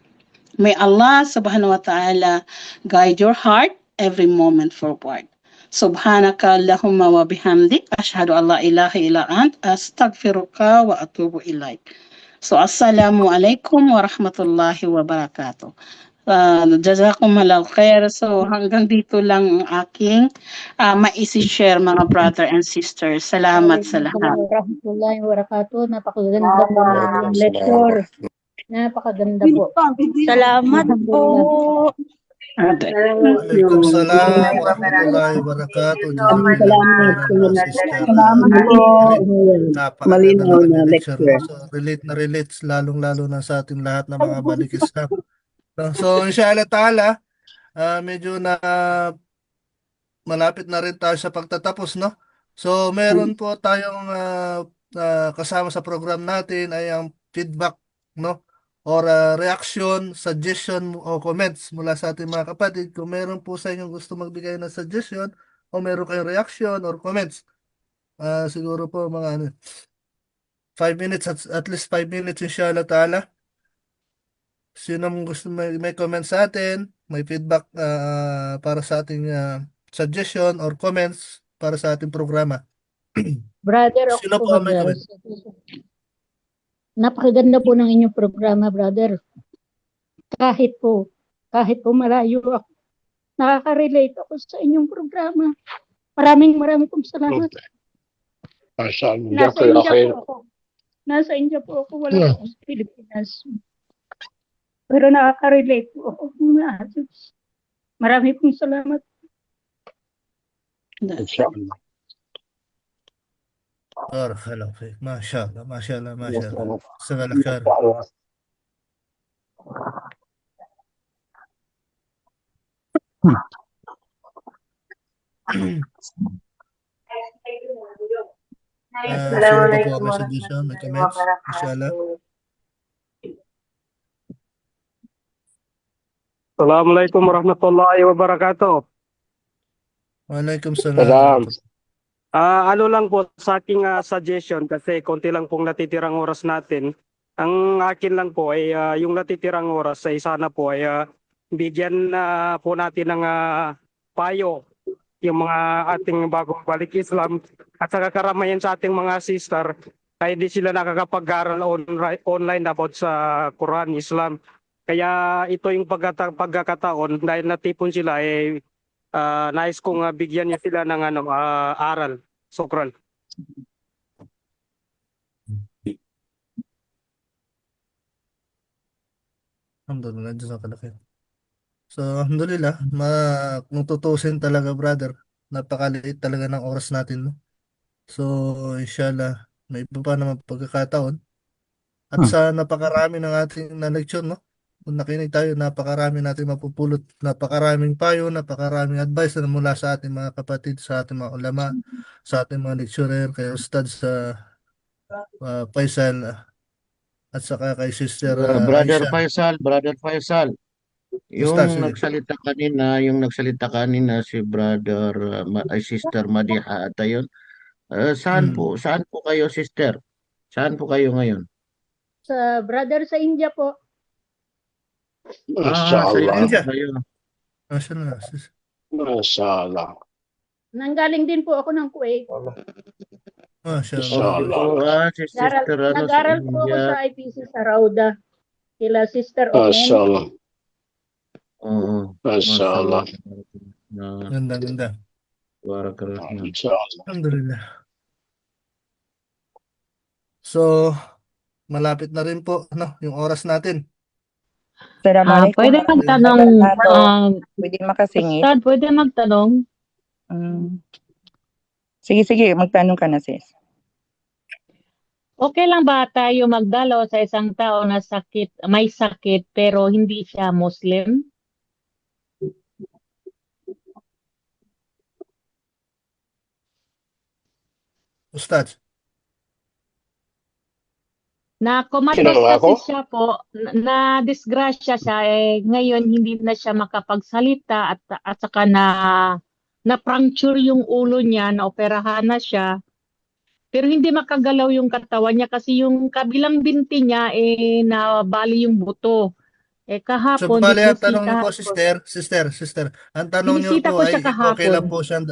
May Allah subhanahu wa ta'ala guide your heart every moment forward. Subhanaka Allahumma wa bihamdik, ashhadu an la ilaha illa ant, astaghfiruka wa atubu ilaik. So, assalamualaikum warahmatullahi wabarakatuh. Jazakumullahu khair. So, hanggang dito lang ang aking maisi-share, mga brother and sisters. Salamat sa lahat. Warahmatullahi wabarakatuh. Napakaganda po ng lecture. Napakaganda po. Salamat po. Waalaikumsalam warahmatullahi wabarakatuh. Salamat po. Malinaw na lecture. So, relate lalong-lalo na sa ating lahat ng mga balik Islam. So, inshallah ta'ala, medyo na malapit na rin tayo sa pagtatapos, no? So, meron po tayong kasama sa program natin ay ang feedback, no? Or reaction, suggestion o comments mula sa ating mga kapatid. Kung meron po sa inyong gusto magbigay ng suggestion o meron kayong reaction or comments, siguro po mga 5 minutes, at least 5 minutes inshallah ta'ala. Sino mong gusto may comment sa atin, may feedback para sa ating suggestion or comments para sa ating programa. Brother Sino po ang may October, comment? napakaganda po ng inyong programa, brother. Kahit po malayo ako, nakaka-relate ako sa inyong programa. Maraming pong salamat. Nasa India po ako. Nasa India po ako, wala ako sa Pilipinas. Pero nakaka-relate po ako. Maraming pong salamat. Inshallah. Barakallahu fiik. Mashallah, mashallah, mashallah. Jazakallah khair. Sino pa po may suggestion, may comments? Inshallah. Assalamualaikum warahmatullahi wabarakatuh. Waalaikumsalam. Salam. Ano lang po sa aking suggestion kasi konti lang pong natitirang oras natin. Ang akin lang po ay yung natitirang oras ay sana po ay bigyan po natin ng payo yung mga ating bagong balik Islam at saka karamayan sa ating mga sister ay hindi sila nakakapag-aral online about sa Quran, Islam. Kaya ito yung pagkakataon dahil natipon sila nais kong bigyan niya sila ng aral. Sukran. Alhamdulillah, jazakallah khair. So, alhamdulillah, kung tutusin talaga, brother, napakaliit talaga ng oras natin, no? So, inshallah, may iba pa naman pagkakataon. At sa napakarami ng ating na lecture, no? Kung nakinig tayo, napakarami natin mapupulot, napakaraming payo, napakaraming advice na mula sa ating mga kapatid, sa ating mga ulama, sa ating mga lecturer, kay Ustad sa Faisal, at saka kay Sister Brother Aisha. Faisal, yung Ustad, sige. nagsalita kanina si Brother Sister Madiha at ayun. Saan po kayo, sister? Saan po kayo ngayon? Sa brother sa India po. Sa India kayo. Mashallah. Mashallah. Nanggaling din po ako ng Kuwait. Mashallah. Si sister Nag-aral sa po ako India. sa IPC sa Rauda. Kila Sister Omen. Mashallah. Oo. Mashallah. Ganda. Barakallah. Alhamdulillah. So, malapit na rin po, no, yung oras natin. Assalamualaikum Pwede magtanong, pwede makasingit. Ustad, pwede magtanong? Sige, magtanong ka na, sis. Okay lang ba tayo magdalo sa isang tao na may sakit pero hindi siya Muslim? Ustad. Na kumatos kasi siya po, na disgrasya siya, ngayon hindi na siya makapagsalita at saka na puncture yung ulo niya, na operahan na siya. Pero hindi makagalaw yung katawan niya kasi yung kabilang binti niya nabali yung buto. Kahapon, So, bali ang tanong niyo po, sister. Ang tanong niyo binisita po ko siya ay okay lang kahapon. po siyang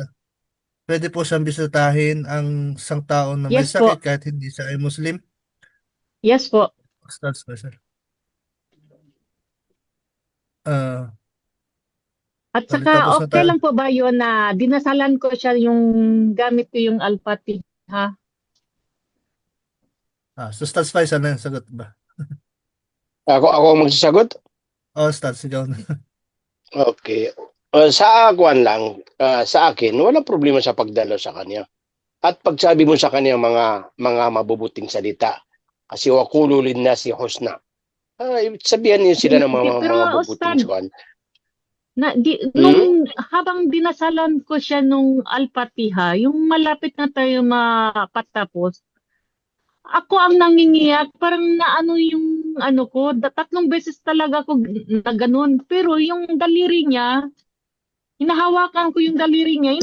pwede po siyang bisitahin ang isang tao na may Yes po. sakit kahit hindi siya ay Muslim? Yes po. Ustad special. At tapos saka na okay tayo. lang po ba yun na dinasalan ko siya yung gamit ko yung Al-Fatiha? So Ustad Faisal na yung sagot ba? Ako ang magsasagot? Ustad, sigaw na. Okay. Sa akin, walang problema sa pagdalo sa kanya. At pagsabi mo sa kanya mga mabubuting salita, kasi waqulu linnasi husna. Sabihan niyo sila ng Hindi, mga pero mabubuting Ustad, sukan. nung habang dinasalan ko siya nung Al-Fatiha, yung malapit na tayo mapatapos, ako ang nangingiyak, parang naano yung ano ko, 3 beses talaga ako na ganun. Pero yung daliri niya, hinahawakan ko yung daliri niya,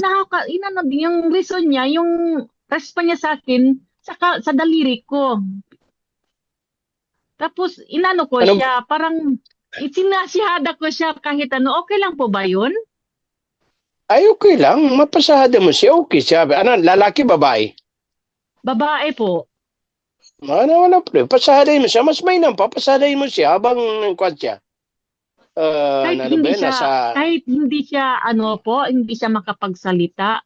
yung reason niya, yung respa niya sa akin, sa daliri ko. Tapos inano ko siya, parang sinasihada ko siya kahit ano, okay lang po ba yun? Ay, okay lang. Mapasahada mo siya, okay siya. Ano, lalaki, babae? Babae po. Wala problema. Pasahadahin mo siya. Mas mainam pa, pasahadahin mo siya habang nangkwan siya. Kahit hindi siya, hindi siya makapagsalita.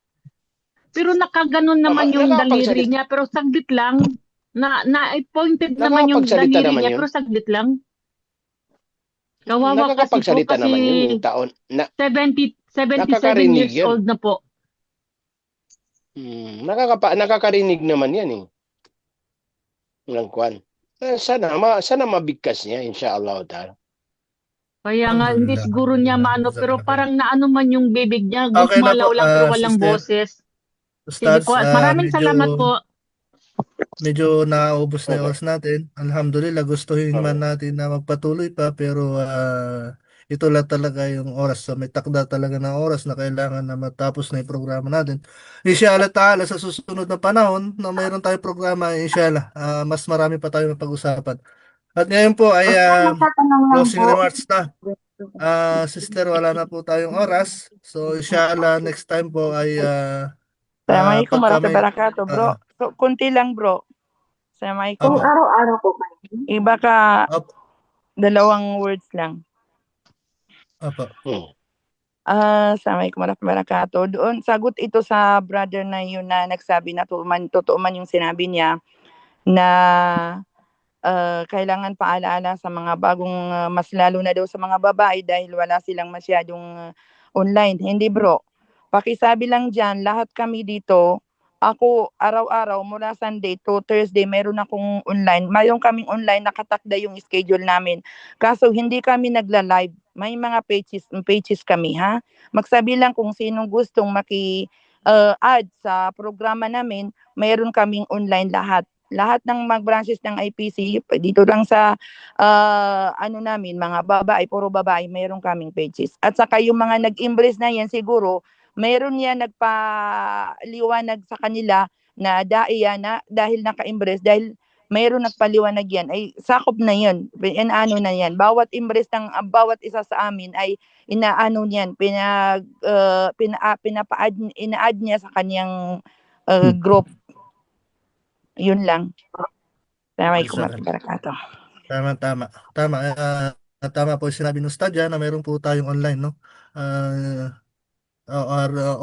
Pero nakaganon naman yung daliri niya, pero saglit lang. Na-pointed naman yung daliri niya, pero saglit lang. Kawawa kasi po Nakakapagsalita naman yun yung taon. 77 years old na po. Nakakarinig naman yan eh. Ng kwan. Sana mabigkas niya, inshallah. Kaya nga, hindi siguro niya maano, pero parang naano man yung bibig niya. Okay na Gumalaw po, lang pero walang sister. boses. Ustads, Sige po, maraming salamat po. Medyo naubos na yung oras natin. Alhamdulillah, gustuhin man natin na magpatuloy pa, pero ito lang talaga yung oras. So, may takda talaga ng oras na kailangan na matapos na yung programa natin. Inshallah ta'ala, sa susunod na panahon na mayroon tayong programa, inshallah, mas marami pa tayong mapag-usapan. At ngayon po ay closing remarks na. Sister, wala na po tayong oras. So, inshallah, next time po ay Assalamualaikum warahmatullahi wabarakatuh, bro. Kunti lang, bro. Assalamualaikum. Kung araw-araw po kayo. Iba ka, 2 words lang. Apa. Assalamualaikum warahmatullahi wabarakatuh. Doon, sagot ito sa brother na yun na nagsabi na totoo man yung sinabi niya na kailangan paalaala sa mga bagong, mas lalo na daw sa mga babae dahil wala silang masyadong online. Hindi, bro. Pakisabi lang dyan, lahat kami dito, ako araw-araw mula Sunday to Thursday meron akong online. Mayroon kaming online, nakatakda yung schedule namin. Kaso hindi kami nagla-live. May mga pages kami, ha? Magsabi lang kung sinong gustong add sa programa namin, mayroon kaming online lahat. Lahat ng mag-branches ng IPC, dito lang sa namin, mga babae, puro babae, mayroon kaming pages. At saka yung mga nag-embrace na yan, siguro, mayroon yan nagpaliwanag sa kanila na daiya na dahil naka-embrace, dahil mayroon nagpaliwanag yan, ay sakop na yan, inaano na yan. Bawat embrace ng bawat isa sa amin ay inaano niyan, ina-add niya sa kanyang group. Yun lang. Assalamualaikum warahmatullahi wabarakatuh. Tama po sinabi ng Ustad na mayroon po tayong online, no?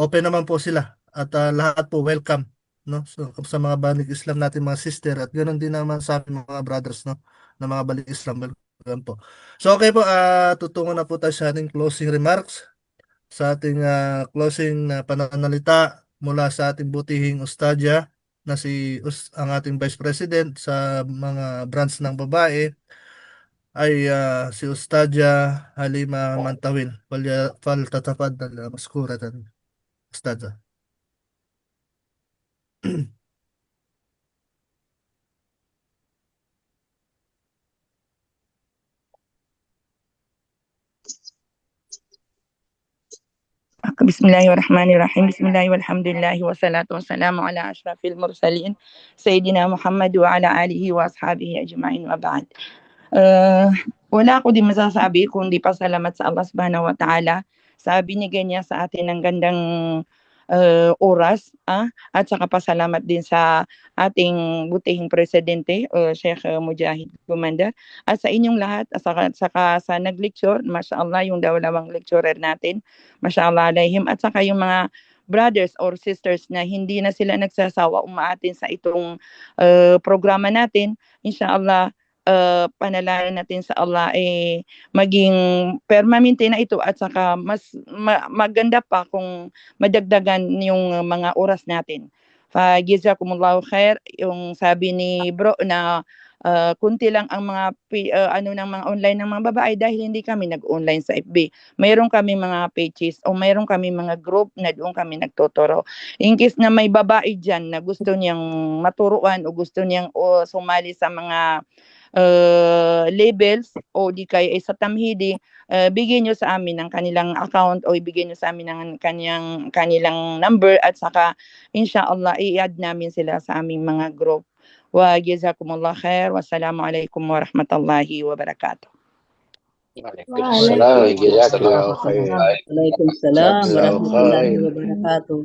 Open naman po sila at lahat po welcome, no? So sa mga banig Islam natin, mga sister, at ganoon din naman sa ating mga brothers, no, na mga banig Islam, welcome po. So okay po, tutungo na po tayo sa ating closing remarks, sa ating closing na pananalita mula sa ating butihing ustadya na ang ating Vice President sa mga branch ng babae ay si Ustadya Halima Mantawil. Tatapad na maskuratan Ustadya. Bismillahirrahmanirrahim. Bismillahirrahmanirrahim. Walhamdulillahi wassalatu wassalamu ala ashrafil mursalin Sayyidina Muhammad wa ala alihi wa ashabihi ajma'in wa ba'd. Wala ako din masasabi kundi pasalamat sa Allah subhanahu wa ta'ala sa binigay niya sa atin ng gandang oras, at saka pasalamat din sa ating butihing presidente, Sheikh Mujahid Gumanda, at sa inyong lahat, at saka sa nag-lecture, mashallah, yung dalawang lecturer natin, mashallah alayhim, at saka yung mga brothers or sisters na hindi na sila nagsasawa umaatin sa itong programa natin. Inshallah, panalangin natin sa Allah maging permanente na ito, at saka mas maganda pa kung madagdagan yung mga oras natin. Jazakumullahu khair. Yung sabi ni bro na kunti lang ang mga ng mga online ng mga babae dahil hindi kami nag-online sa FB. Mayroon kami mga pages o mayroon kami mga group na doon kami nagtuturo. In case na may babae dyan na gusto niyang maturuan o gusto niyang sumali sa mga labels o di kaya sa tamhidi, bigyan nyo sa amin ng kanilang account o ibigay nyo sa amin ng kanilang number at saka inshallah i-add namin sila sa aming mga group. Wa jazakumullah khair. Wassalamualaikum warahmatullahi wabarakatuh. Waalaikumsalam. Jazakallahu khair. Waalaikumsalam warahmatullahi wabarakatuh.